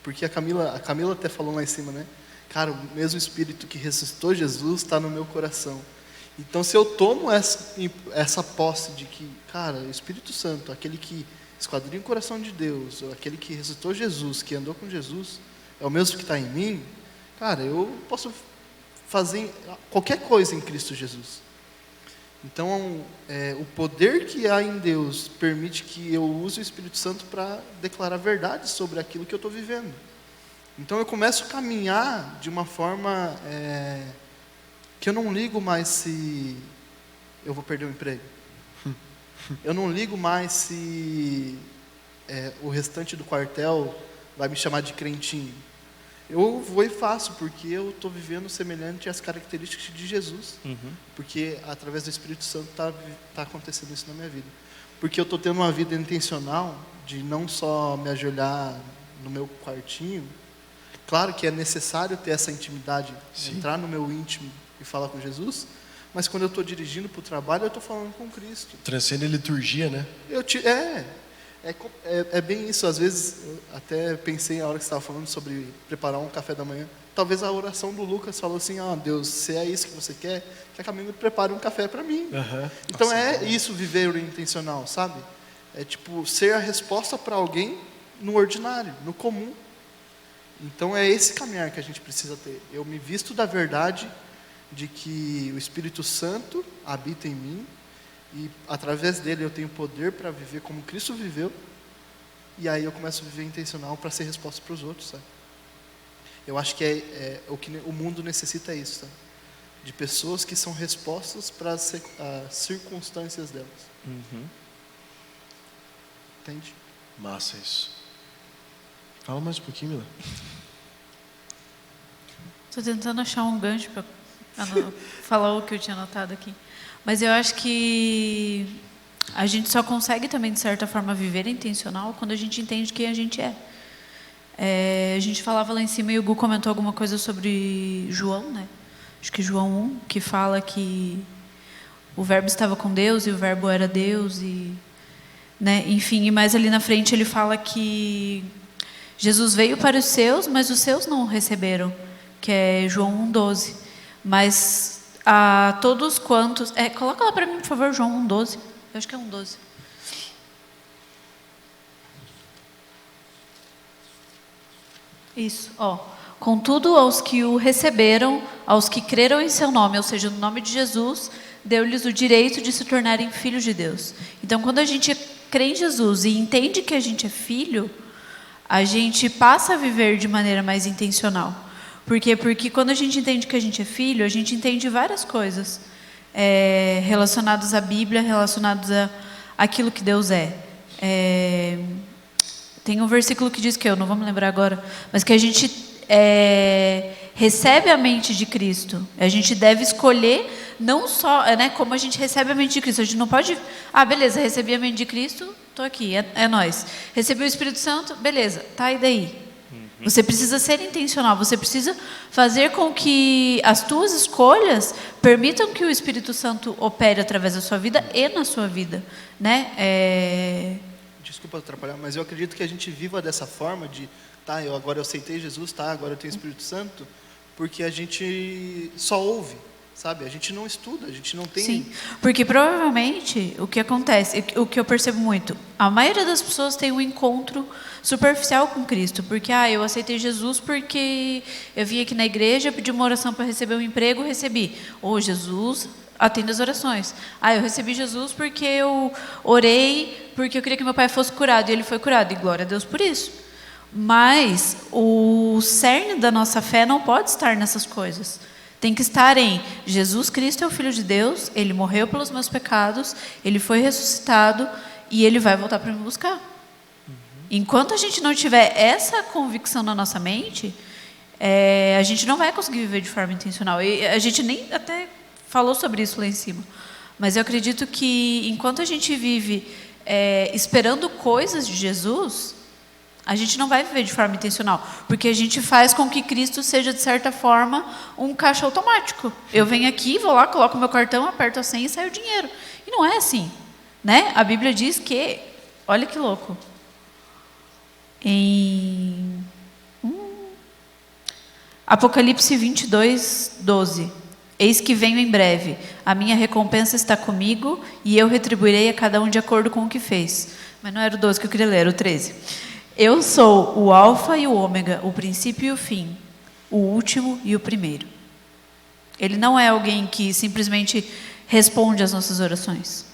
Porque a Camila até falou lá em cima, né? Cara, o mesmo Espírito que ressuscitou Jesus está no meu coração. Então, se eu tomo essa posse de que, cara, o Espírito Santo, aquele que esquadrinha o coração de Deus, aquele que ressuscitou Jesus, que andou com Jesus, é o mesmo que está em mim, cara, eu posso fazer qualquer coisa em Cristo Jesus. Então, o poder que há em Deus permite que eu use o Espírito Santo para declarar verdade sobre aquilo que eu estou vivendo. Então, eu começo a caminhar de uma forma que eu não ligo mais se eu vou perder o emprego. Eu não ligo mais se o restante do quartel vai me chamar de crentinho. Eu vou e faço, porque eu estou vivendo semelhante às características de Jesus. Porque através do Espírito Santo está acontecendo isso na minha vida. Porque eu estou tendo uma vida intencional de não só me ajoelhar no meu quartinho. Claro que é necessário ter essa intimidade, entrar no meu íntimo e falar com Jesus. Mas quando eu estou dirigindo para o trabalho, eu estou falando com Cristo. Transcende a liturgia, né? É bem isso. Às vezes, eu até pensei, a hora que você estava falando sobre preparar um café da manhã, talvez a oração do Lucas falou assim, Deus, se é isso que você quer, que a Camila prepare um café para mim. Então, isso, viver o intencional, sabe? É tipo, ser a resposta para alguém no ordinário, no comum. Então, é esse caminhar que a gente precisa ter. Eu me visto da verdade de que o Espírito Santo habita em mim e através dele eu tenho poder para viver como Cristo viveu, e aí eu começo a viver intencional para ser resposta para os outros, sabe? Eu acho que o que o mundo necessita isso, sabe? De pessoas que são respostas para as circunstâncias delas. Entende? Massa isso. Fala mais um pouquinho, Mila. Estou tentando achar um gancho para falar o que eu tinha anotado aqui. Mas eu acho que a gente só consegue também, de certa forma, viver intencional quando a gente entende quem a gente é. A gente falava lá em cima e o Gu comentou alguma coisa sobre João, né? Acho que João 1, que fala que o verbo estava com Deus e o verbo era Deus. Né? Enfim, e mais ali na frente ele fala que Jesus veio para os seus, mas os seus não o receberam, que é João 1,12. Mas a todos quantos... coloca lá para mim, por favor, João 1,12. Eu acho que é 1,12. Isso, Contudo, aos que o receberam, aos que creram em seu nome, ou seja, no nome de Jesus, deu-lhes o direito de se tornarem filhos de Deus. Então, quando a gente crê em Jesus e entende que a gente é filho, a gente passa a viver de maneira mais intencional. Por quê? Porque quando a gente entende que a gente é filho, a gente entende várias coisas relacionadas à Bíblia, relacionadas a aquilo que Deus é. Tem um versículo que diz que eu não vou me lembrar agora, mas que a gente recebe a mente de Cristo. A gente deve escolher não só, como a gente recebe a mente de Cristo. A gente não pode, beleza, recebi a mente de Cristo, estou aqui, é nós. Recebi o Espírito Santo, beleza, tá, e daí? Você precisa ser intencional, você precisa fazer com que as tuas escolhas permitam que o Espírito Santo opere através da sua vida e na sua vida, né? Desculpa atrapalhar, mas eu acredito que a gente viva dessa forma de, agora eu aceitei Jesus, agora eu tenho o Espírito Santo, porque a gente só ouve, sabe? A gente não estuda, a gente não tem... Sim, porque provavelmente o que acontece, o que eu percebo muito, a maioria das pessoas tem um encontro superficial com Cristo, porque eu aceitei Jesus porque eu vim aqui na igreja, pedi uma oração para receber um emprego, recebi. Jesus atende as orações. Eu recebi Jesus porque eu orei, porque eu queria que meu pai fosse curado, e ele foi curado, e glória a Deus por isso. Mas o cerne da nossa fé não pode estar nessas coisas. Tem que estar em Jesus Cristo é o Filho de Deus, Ele morreu pelos meus pecados, Ele foi ressuscitado e Ele vai voltar para me buscar. Enquanto a gente não tiver essa convicção na nossa mente, a gente não vai conseguir viver de forma intencional. E a gente nem até falou sobre isso lá em cima. Mas eu acredito que enquanto a gente vive esperando coisas de Jesus, a gente não vai viver de forma intencional, porque a gente faz com que Cristo seja, de certa forma, um caixa automático. Eu venho aqui, vou lá, coloco meu cartão, aperto a senha e sai o dinheiro. E não é assim, né? A Bíblia diz que, olha que louco, em Apocalipse 22, 12, eis que venho em breve, a minha recompensa está comigo e eu retribuirei a cada um de acordo com o que fez. Mas não era o 12 que eu queria ler, era o 13. Eu sou o alfa e o ômega, o princípio e o fim, o último e o primeiro. Ele não é alguém que simplesmente responde às nossas orações.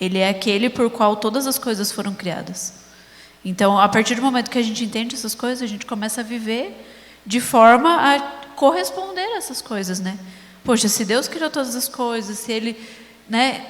Ele é aquele por qual todas as coisas foram criadas. Então, a partir do momento que a gente entende essas coisas, a gente começa a viver de forma a corresponder a essas coisas, né? Poxa, se Deus criou todas as coisas, se Ele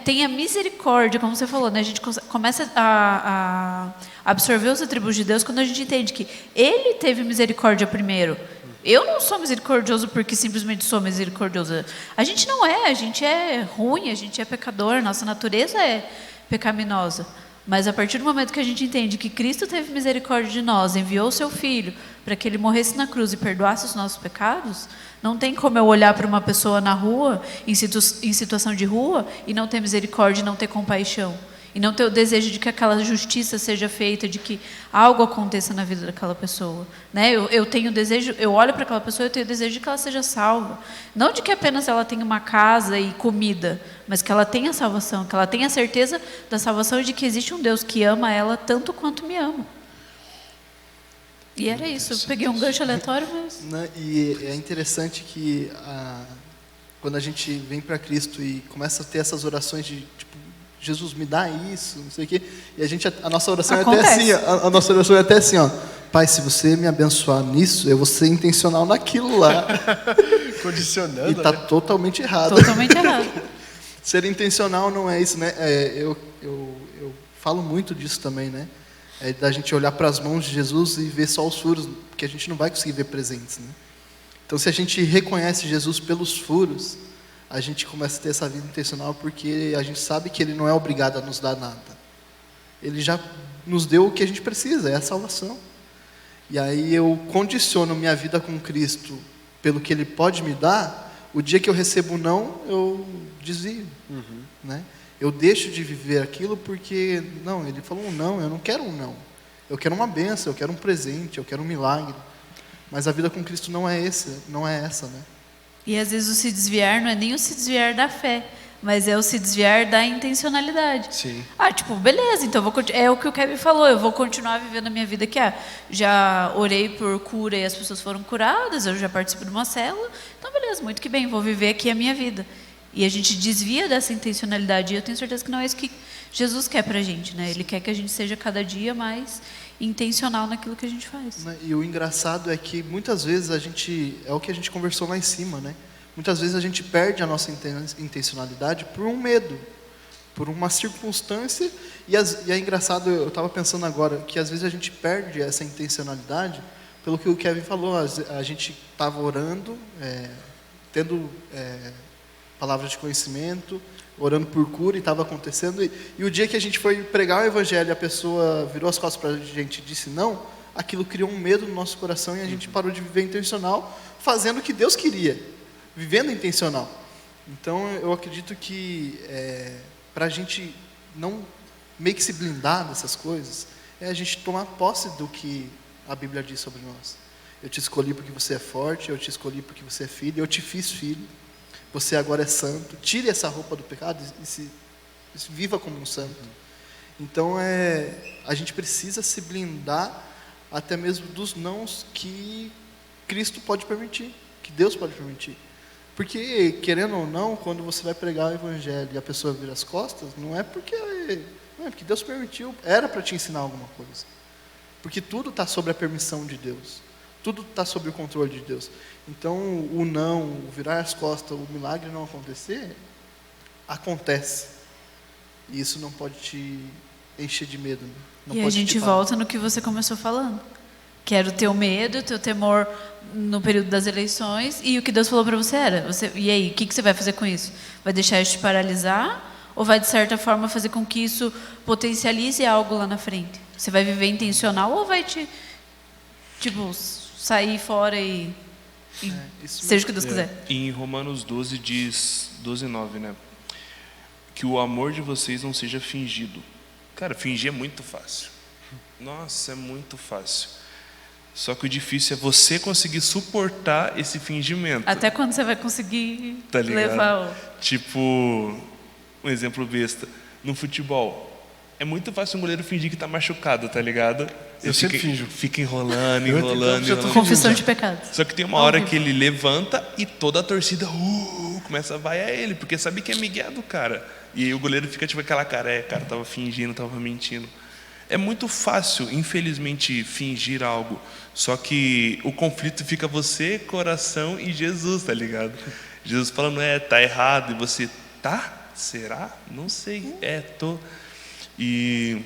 tem a misericórdia, como você falou, né? A gente começa a absorver os atributos de Deus quando a gente entende que Ele teve misericórdia primeiro. Eu não sou misericordioso porque simplesmente sou misericordioso. A gente não a gente é ruim, a gente é pecador, nossa natureza é pecaminosa. Mas a partir do momento que a gente entende que Cristo teve misericórdia de nós, enviou o seu Filho para que Ele morresse na cruz e perdoasse os nossos pecados, não tem como eu olhar para uma pessoa na rua, em situação de rua, e não ter misericórdia, e não ter compaixão. E não ter o desejo de que aquela justiça seja feita, de que algo aconteça na vida daquela pessoa. Né? Eu tenho desejo, eu olho para aquela pessoa e eu tenho desejo de que ela seja salva. Não de que apenas ela tenha uma casa e comida, mas que ela tenha salvação, que ela tenha a certeza da salvação e de que existe um Deus que ama ela tanto quanto me ama. E era isso, eu peguei um gancho aleatório, mas... E é interessante que quando a gente vem para Cristo e começa a ter essas orações de tipo, Jesus, me dá isso, não sei o quê, e a nossa oração Acontece. é até assim, a nossa oração é até assim, Pai, se você me abençoar nisso, eu vou ser intencional naquilo lá. Condicionando. E está totalmente errado. Totalmente errado. Ser intencional não é isso, né? Eu falo muito disso também, né? Da gente olhar para as mãos de Jesus e ver só os furos, porque a gente não vai conseguir ver presentes, né? Então, se a gente reconhece Jesus pelos furos, a gente começa a ter essa vida intencional, porque a gente sabe que Ele não é obrigado a nos dar nada. Ele já nos deu o que a gente precisa, é a salvação. E aí eu condiciono minha vida com Cristo pelo que Ele pode me dar. O dia que eu recebo não, eu desvio, né? Eu deixo de viver aquilo porque, não, Ele falou um não, eu não quero um não. Eu quero uma bênção, eu quero um presente, eu quero um milagre. Mas a vida com Cristo não é essa, né? E às vezes o se desviar não é nem o se desviar da fé, mas é o se desviar da intencionalidade. Sim. Beleza, então é o que o Kevin falou, eu vou continuar vivendo a minha vida aqui. Já orei por cura e as pessoas foram curadas, eu já participo de uma célula, então beleza, muito que bem, vou viver aqui a minha vida. E a gente desvia dessa intencionalidade, e eu tenho certeza que não é isso que Jesus quer pra gente, né? Ele quer que a gente seja cada dia mais intencional naquilo que a gente faz. E o engraçado é que muitas vezes é o que a gente conversou lá em cima, né? Muitas vezes a gente perde a nossa intencionalidade por um medo, por uma circunstância, e é engraçado, eu estava pensando agora, que às vezes a gente perde essa intencionalidade pelo que o Kevin falou. A gente estava orando, tendo palavras de conhecimento, orando por cura, e estava acontecendo, e o dia que a gente foi pregar o evangelho, a pessoa virou as costas para a gente e disse não, aquilo criou um medo no nosso coração, e a gente parou de viver intencional, fazendo o que Deus queria, vivendo intencional. Então eu acredito que para a gente não meio que se blindar dessas coisas, é a gente tomar posse do que a Bíblia diz sobre nós. Eu te escolhi porque você é forte, eu te escolhi porque você é filho, eu te fiz filho, você agora é santo, tire essa roupa do pecado e viva como um santo. Então a gente precisa se blindar até mesmo dos nãos que Cristo pode permitir, que Deus pode permitir. Porque, querendo ou não, quando você vai pregar o evangelho e a pessoa vira as costas, não é porque Deus permitiu, era para te ensinar alguma coisa. Porque tudo está sob a permissão de Deus. Tudo está sob o controle de Deus. Então, o não, o virar as costas, o milagre não acontecer, acontece. E isso não pode te encher de medo. Não e pode a gente volta no que você começou falando. Que era o teu medo, o teu temor no período das eleições, e o que Deus falou para você era, e aí, o que você vai fazer com isso? Vai deixar isso te paralisar, ou vai, de certa forma, fazer com que isso potencialize algo lá na frente? Você vai viver intencional, ou vai te, sair fora e seja o que Deus quiser? E em Romanos 12 diz, 12:9, né? Que o amor de vocês não seja fingido. Cara, fingir é muito fácil. Nossa, é muito fácil. Só que o difícil é você conseguir suportar esse fingimento. Até quando você vai conseguir ligado? levar o... Tipo, um exemplo besta. No futebol, é muito fácil um goleiro fingir que tá machucado, tá ligado? Eu sempre finjo. Fica enrolando. Confissão de pecado. Só que tem uma hora que ele levanta e toda a torcida começa a vaiar ele, porque sabe que é migué do cara. E aí o goleiro fica tipo aquela cara, cara, tava fingindo, tava mentindo. É muito fácil, infelizmente, fingir algo. Só que o conflito fica você, coração e Jesus, tá ligado? Jesus falando, tá errado. E você, tá? Será? Não sei. Tô. E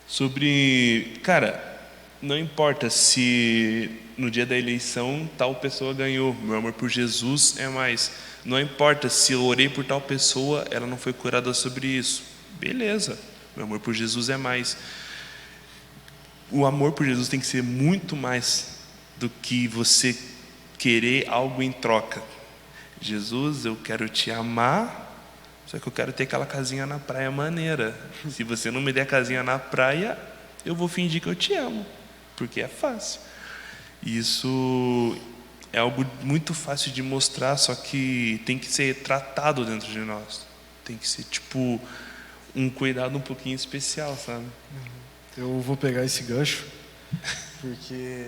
sobre... Cara, não importa se no dia da eleição tal pessoa ganhou. Meu amor por Jesus é mais. Não importa se eu orei por tal pessoa, ela não foi curada sobre isso. Beleza. Meu amor por Jesus é mais. O amor por Jesus tem que ser muito mais do que você querer algo em troca. Jesus, eu quero te amar, só que eu quero ter aquela casinha na praia maneira. Se você não me der a casinha na praia, eu vou fingir que eu te amo, porque é fácil. Isso é algo muito fácil de mostrar, só que tem que ser tratado dentro de nós. Tem que ser tipo um cuidado um pouquinho especial, sabe? Eu vou pegar esse gancho, porque...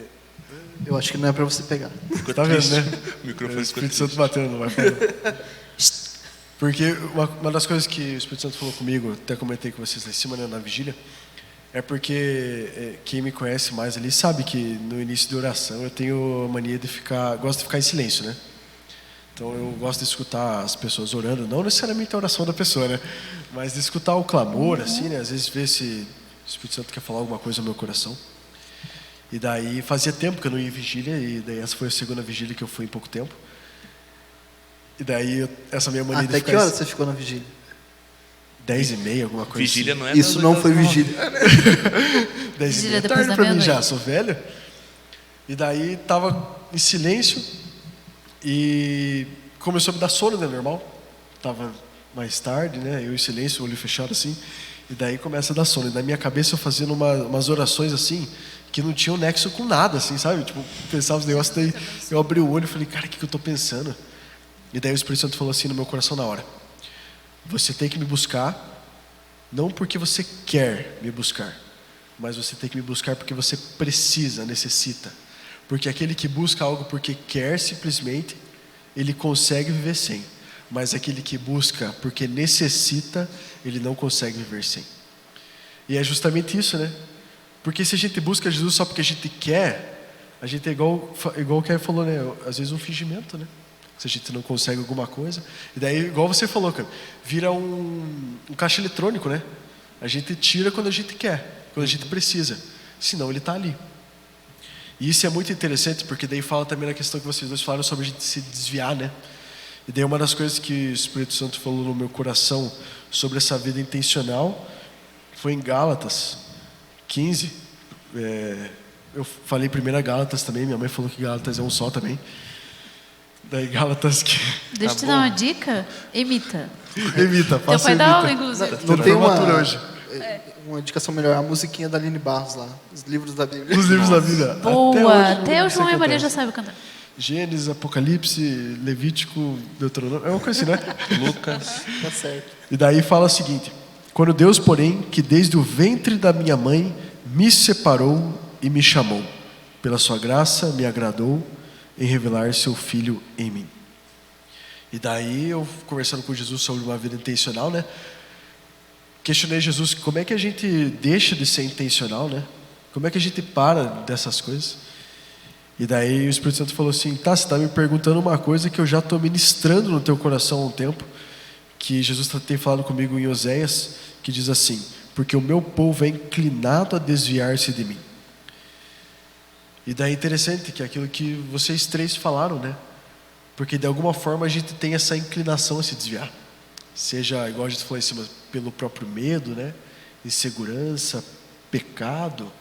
Eu acho que não é para você pegar. Tá vendo, né? O microfone o Espírito Santo batendo, não vai falar. Porque uma das coisas que o Espírito Santo falou comigo, até comentei com vocês lá em cima, né, na vigília, é porque quem me conhece mais ali sabe que no início da oração eu tenho a mania de gosto de ficar em silêncio, né? Então eu gosto de escutar as pessoas orando, não necessariamente a oração da pessoa, né? Mas de escutar o clamor, assim, né? Às vezes ver se o Espírito Santo quer falar alguma coisa no meu coração. E daí fazia tempo que eu não ia em vigília, e daí essa foi a segunda vigília que eu fui em pouco tempo. E daí essa minha mania de ficar... Até que hora você ficou na vigília? 10h30, alguma coisa vigília assim. Não é isso não foi vigília. 10h30 é tarde pra mim já, sou velho. E daí tava em silêncio e começou a me dar sono, né, normal. Tava mais tarde, né, eu em silêncio, o olho fechado assim. E daí começa a dar sono. E na minha cabeça eu fazendo umas orações assim, que não tinham nexo com nada, assim, sabe? Tipo, pensava os negócios, daí eu abri o olho e falei, cara, o que eu tô pensando? E daí o Espírito Santo falou assim no meu coração na hora: você tem que me buscar, não porque você quer me buscar, mas você tem que me buscar porque você precisa, necessita. Porque aquele que busca algo porque quer simplesmente, ele consegue viver sem. Mas aquele que busca porque necessita, ele não consegue viver sem. E é justamente isso, né? Porque se a gente busca Jesus só porque a gente quer, a gente é igual o Kevin falou, né? Às vezes um fingimento, né? Se a gente não consegue alguma coisa. E daí, igual você falou, cara, vira um caixa eletrônico, né? A gente tira quando a gente quer, quando a gente precisa. Senão ele está ali. E isso é muito interessante, porque daí fala também na questão que vocês dois falaram sobre a gente se desviar, né? E daí uma das coisas que o Espírito Santo falou no meu coração sobre essa vida intencional foi em Gálatas 15. Eu falei primeiro a Gálatas também, minha mãe falou que Gálatas é um só também. Daí Gálatas que... Deixa eu te dar uma dica. Imita. Imita, Teu faça pai dá imita. aula, inclusive. Não tem hoje. Uma indicação melhor, a musiquinha da Aline Barros lá, os livros da Bíblia. Os livros da Bíblia. Boa. Até o isso João e a Maria acontece. já sabem cantar. Gênesis, Apocalipse, Levítico, Deuteronômio. É uma coisa assim, né? Lucas. Tá certo. E daí fala o seguinte: quando Deus, porém, que desde o ventre da minha mãe me separou e me chamou, pela sua graça me agradou em revelar seu Filho em mim. E daí eu, conversando com Jesus sobre uma vida intencional, né? Questionei Jesus, como é que a gente deixa de ser intencional, né? Como é que a gente para dessas coisas? E daí o Espírito Santo falou assim: tá, você está me perguntando uma coisa que eu já estou ministrando no teu coração há um tempo, que Jesus tem falado comigo em Oséias, que diz assim: porque o meu povo é inclinado a desviar-se de mim. E daí é interessante que é aquilo que vocês três falaram, né? Porque de alguma forma a gente tem essa inclinação a se desviar. Seja, igual a gente falou em cima, pelo próprio medo, né? Insegurança, pecado.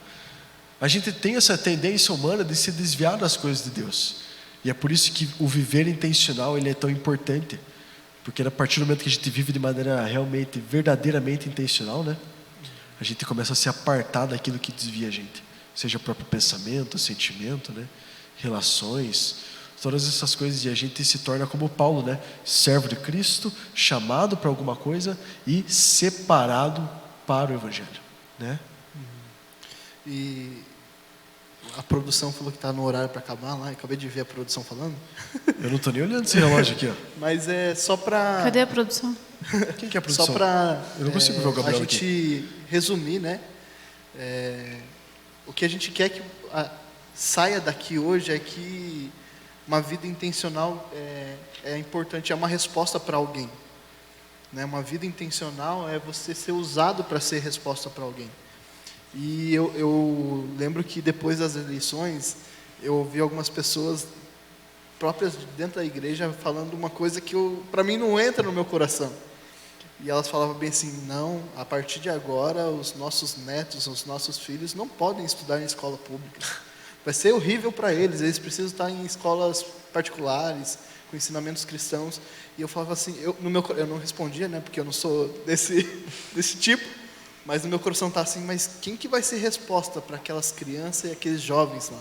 A gente tem essa tendência humana de se desviar das coisas de Deus. E é por isso que o viver intencional ele é tão importante. Porque a partir do momento que a gente vive de maneira realmente, verdadeiramente intencional, né? A gente começa a se apartar daquilo que desvia a gente. Seja o próprio pensamento, sentimento, né? Relações, todas essas coisas. E a gente se torna como Paulo, né? Servo de Cristo, chamado para alguma coisa e separado para o Evangelho, né? E a produção falou que está no horário para acabar lá. Eu acabei de ver a produção falando. Eu não estou nem olhando esse relógio aqui, ó. Mas é só para... Cadê a produção? Quem que é a produção? Só para Eu não consigo ver o Gabriel a gente aqui. resumir, né? O que a gente quer que saia daqui hoje é que uma vida intencional é importante, é uma resposta para alguém, né? Uma vida intencional é você ser usado para ser resposta para alguém. E eu lembro que depois das eleições eu ouvi algumas pessoas próprias dentro da igreja falando uma coisa que para mim não entra no meu coração. E elas falavam bem assim: não, a partir de agora os nossos netos, os nossos filhos não podem estudar em escola pública. Vai ser horrível para eles, eles precisam estar em escolas particulares, com ensinamentos cristãos. E eu falava assim, eu não respondia, né, porque eu não sou desse tipo, mas no meu coração está assim: mas quem que vai ser resposta para aquelas crianças e aqueles jovens lá?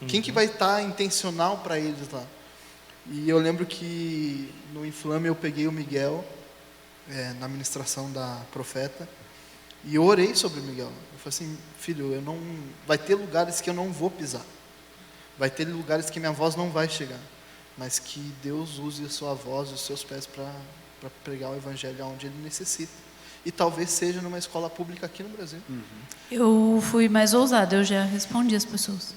Quem que vai estar intencional para eles lá? E eu lembro que no Inflame eu peguei o Miguel, na ministração da profeta, e eu orei sobre o Miguel. Eu falei assim: filho, vai ter lugares que eu não vou pisar, vai ter lugares que minha voz não vai chegar, mas que Deus use a sua voz e os seus pés para pregar o evangelho onde ele necessita. E talvez seja numa escola pública aqui no Brasil. Eu fui mais ousada, eu já respondi as pessoas.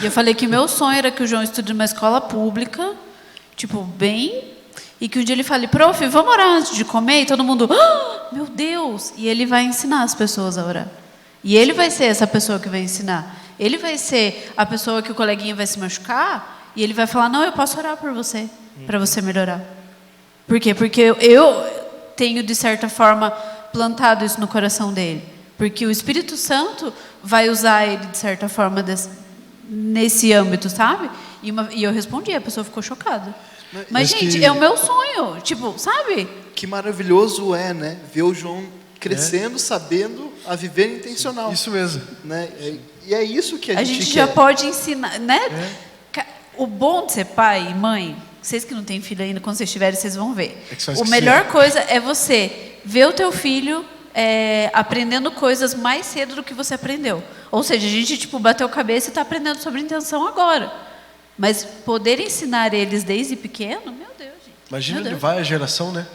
E eu falei que meu sonho era que o João estude numa escola pública, tipo, bem... E que um dia ele fale: prof, vamos orar antes de comer? E todo mundo: meu Deus! E ele vai ensinar as pessoas a orar. E ele vai ser essa pessoa que vai ensinar. Ele vai ser a pessoa que o coleguinha vai se machucar e ele vai falar: não, eu posso orar por você, para você melhorar. Por quê? Porque eu tenho, de certa forma, plantado isso no coração dele. Porque o Espírito Santo vai usar ele, de certa forma, nesse âmbito, sabe? E eu respondi, a pessoa ficou chocada. Mas gente, é o meu sonho, tipo, sabe? Que maravilhoso né? Ver o João crescendo, sabendo a viver intencional. Isso mesmo. Né? E é isso que a gente já pode ensinar, né? O bom de ser pai e mãe, vocês que não têm filho ainda, quando vocês tiverem, vocês vão ver. A melhor coisa é você ver o teu filho aprendendo coisas mais cedo do que você aprendeu. Ou seja, a gente tipo bateu a cabeça e está aprendendo sobre intenção agora. Mas poder ensinar eles desde pequeno, meu Deus, gente. Imagina onde vai a geração, né?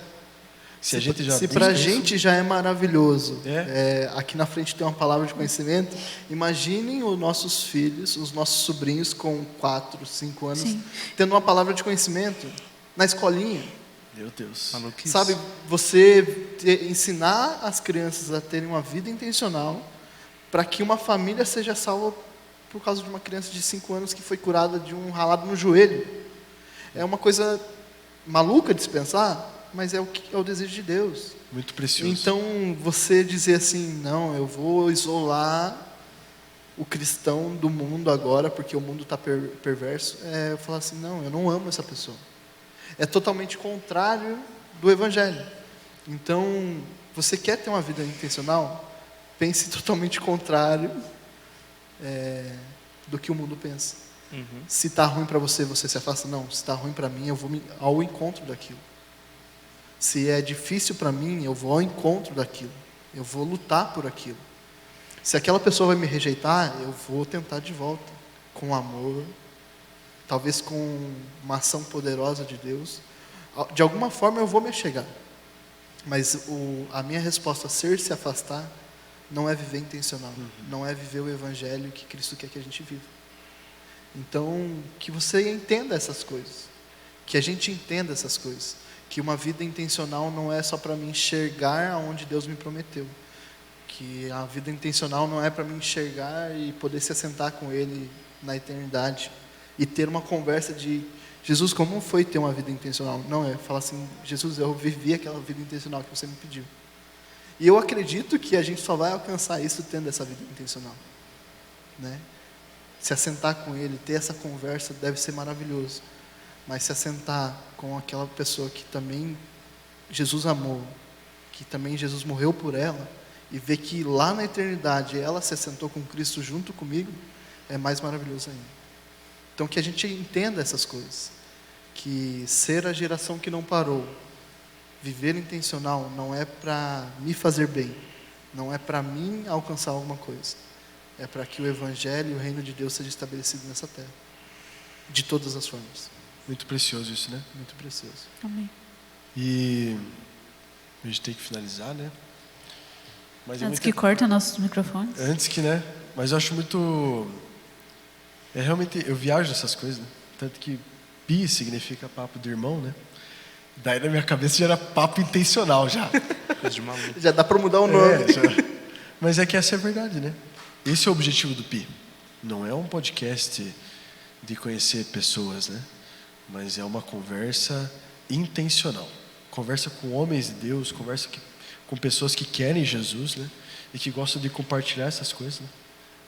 Se a gente já Se busca pra isso, gente já é maravilhoso, É. aqui na frente tem uma palavra de conhecimento, imaginem os nossos filhos, os nossos sobrinhos com 4, 5 anos, Sim. tendo uma palavra de conhecimento na escolinha. Meu Deus. Maluquice. Sabe, você ensinar as crianças a terem uma vida intencional para que uma família seja salva por causa de uma criança de 5 anos que foi curada de um ralado no joelho. É uma coisa maluca de se pensar, mas é o desejo de Deus. Muito precioso. Então, você dizer assim, não, eu vou isolar o cristão do mundo agora, porque o mundo está perverso, eu falar assim, não, eu não amo essa pessoa. É totalmente contrário do Evangelho. Então, você quer ter uma vida intencional? Pense totalmente contrário do que o mundo pensa. Uhum. Se está ruim para você, você se afasta. Não, se está ruim para mim, eu vou ao encontro daquilo. Se é difícil para mim, eu vou ao encontro daquilo. Eu vou lutar por aquilo. Se aquela pessoa vai me rejeitar, eu vou tentar de volta, com amor, talvez com uma ação poderosa de Deus. De alguma forma eu vou me achegar. Mas a minha resposta a se afastar, não é viver intencional. Não é viver o evangelho que Cristo quer que a gente viva. Então, que você entenda essas coisas. Que a gente entenda essas coisas. Que uma vida intencional não é só para me enxergar aonde Deus me prometeu. Que a vida intencional não é para me enxergar e poder se assentar com Ele na eternidade. E ter uma conversa de, Jesus, como foi ter uma vida intencional? Não, é falar assim, Jesus, eu vivi aquela vida intencional que você me pediu. E eu acredito que a gente só vai alcançar isso tendo essa vida intencional. Né? Se assentar com Ele, ter essa conversa deve ser maravilhoso. Mas se assentar com aquela pessoa que também Jesus amou, que também Jesus morreu por ela, e ver que lá na eternidade ela se assentou com Cristo junto comigo, é mais maravilhoso ainda. Então que a gente entenda essas coisas. Que ser a geração que não parou, viver intencional, não é para me fazer bem, não é para mim alcançar alguma coisa. É para que o Evangelho e o Reino de Deus seja estabelecido nessa terra. De todas as formas. Muito precioso isso, né? Muito precioso. Amém. E a gente tem que finalizar, né? Mas Antes que corta nossos microfones. Antes que, né? Mas eu acho muito... realmente, eu viajo nessas coisas, né? Tanto que pi significa papo do irmão, né? Daí na minha cabeça já era papo intencional já. Coisa de maluco. Já dá para mudar o nome. Já. Mas é que essa é a verdade, né? Esse é o objetivo do Pi. Não é um podcast de conhecer pessoas, né? Mas é uma conversa intencional. Conversa com homens de Deus, conversa com pessoas que querem Jesus, né? E que gostam de compartilhar essas coisas, né?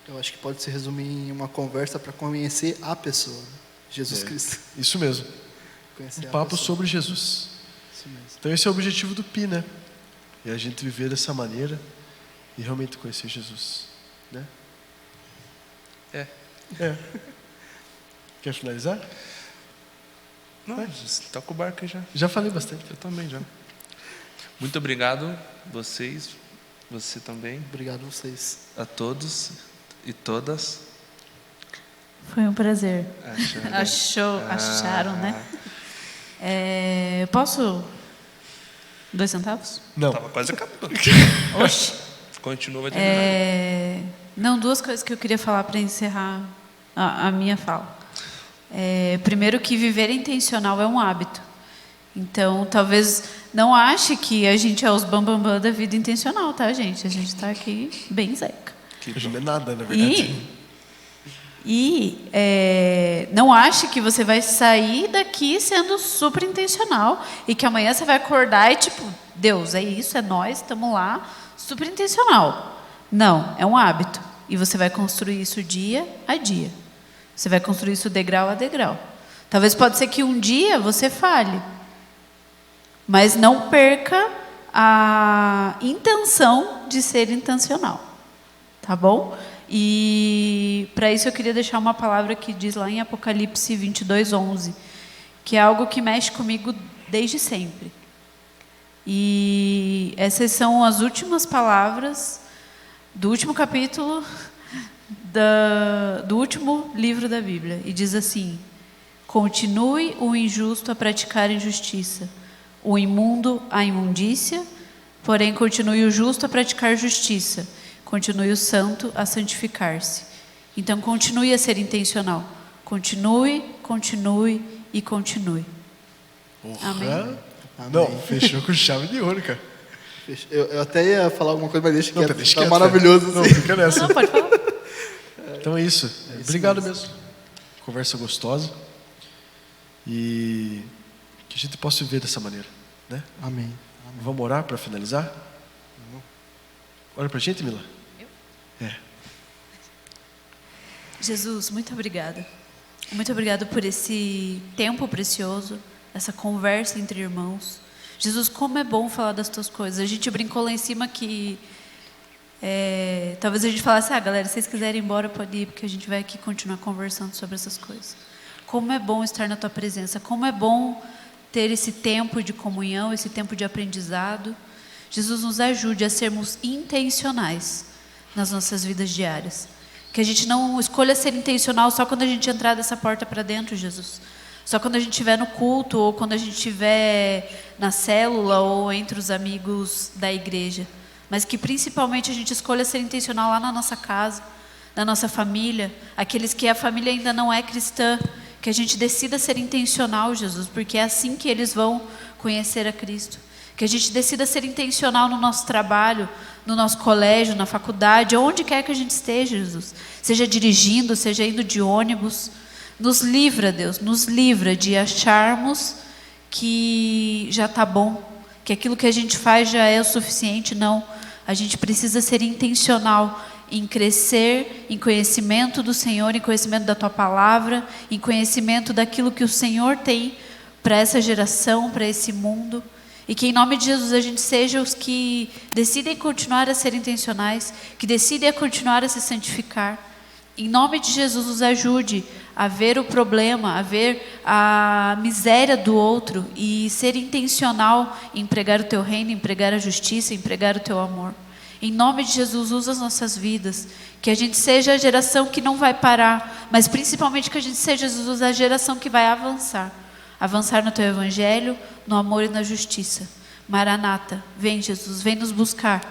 Eu acho que pode se resumir em uma conversa para conhecer a pessoa, né? Jesus Cristo. Isso mesmo. Conhecer Um a papo pessoa. sobre Jesus. Isso mesmo. Então esse é o objetivo do Pi, né? É a gente viver dessa maneira e realmente conhecer Jesus, né? É. Quer finalizar? Não, toca o barco aí já. Já falei bastante. Eu também já. Muito obrigado, vocês, você também, Obrigado a vocês. a todos e todas. Foi um prazer. Acharam? Acharam, né? Posso? 2 centavos? Não. Tava quase acabando. Oxi. Continua, vai terminar. Não, 2 coisas que eu queria falar para encerrar a minha fala. Primeiro, que viver intencional é um hábito. Então, talvez não ache que a gente é os bambambam da vida intencional, tá, gente? A gente está aqui bem zeca. Não é nada, na verdade. Não ache que você vai sair daqui sendo super intencional e que amanhã você vai acordar e tipo, Deus, é isso, é nós, estamos lá, super intencional. Não, é um hábito. E você vai construir isso dia a dia. Você vai construir isso degrau a degrau. Talvez pode ser que um dia você falhe, mas não perca a intenção de ser intencional. Tá bom? E para isso eu queria deixar uma palavra que diz lá em Apocalipse 22:11, que é algo que mexe comigo desde sempre. E essas são as últimas palavras do último capítulo do último livro da Bíblia. E diz assim: continue o injusto a praticar injustiça, o imundo à imundícia, porém continue o justo a praticar justiça, continue o santo a santificar-se. Então continue a ser intencional. Continue, continue e continue. Amém. Amém. Amém. Não, fechou com chave de ouro, cara. Eu até ia falar alguma coisa, mas deixa Não, quieto. deixa Tá quieto, maravilhoso. Não, assim. fica nessa. Não, pode falar. Então é isso. Obrigado mesmo. Conversa gostosa. E que a gente possa viver dessa maneira, né? Amém. Vamos orar para finalizar? Ora pra gente, Mila. Jesus, muito obrigada. Muito obrigada por esse tempo precioso, essa conversa entre irmãos. Jesus, como é bom falar das tuas coisas. A gente brincou lá em cima que talvez a gente falasse, galera, se vocês quiserem ir embora, pode ir, porque a gente vai aqui continuar conversando sobre essas coisas. Como é bom estar na tua presença, como é bom ter esse tempo de comunhão, esse tempo de aprendizado. Jesus, nos ajude a sermos intencionais nas nossas vidas diárias. Que a gente não escolha ser intencional só quando a gente entrar dessa porta para dentro, Jesus. Só quando a gente estiver no culto, ou quando a gente estiver na célula, ou entre os amigos da igreja. Mas que principalmente a gente escolha ser intencional lá na nossa casa, na nossa família, aqueles que a família ainda não é cristã, que a gente decida ser intencional, Jesus, porque é assim que eles vão conhecer a Cristo. Que a gente decida ser intencional no nosso trabalho, no nosso colégio, na faculdade, onde quer que a gente esteja, Jesus. Seja dirigindo, seja indo de ônibus. Nos livra, Deus, nos livra de acharmos que já está bom, que aquilo que a gente faz já é o suficiente. Não, a gente precisa ser intencional em crescer em conhecimento do Senhor, em conhecimento da Tua Palavra, em conhecimento daquilo que o Senhor tem para essa geração, para esse mundo. E que em nome de Jesus a gente seja os que decidem continuar a ser intencionais, que decidem a continuar a se santificar. Em nome de Jesus, nos ajude a ver o problema, a ver a miséria do outro e ser intencional em pregar o Teu reino, em pregar a justiça, em pregar o Teu amor. Em nome de Jesus, usa as nossas vidas, que a gente seja a geração que não vai parar, mas principalmente que a gente seja, Jesus, a geração que vai avançar. Avançar no Teu Evangelho, no amor e na justiça. Maranata, vem Jesus, vem nos buscar.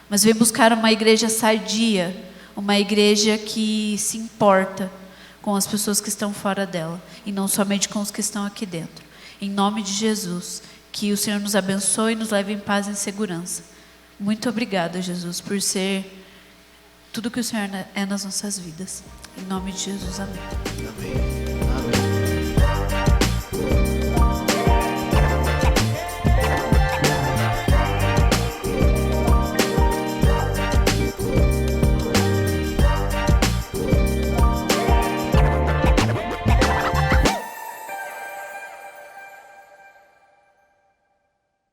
Mas vem buscar uma igreja sadia, uma igreja que se importa com as pessoas que estão fora dela, e não somente com os que estão aqui dentro. Em nome de Jesus, que o Senhor nos abençoe e nos leve em paz e em segurança. Muito obrigada, Jesus, por ser tudo que o Senhor é nas nossas vidas. Em nome de Jesus, amém. Amém.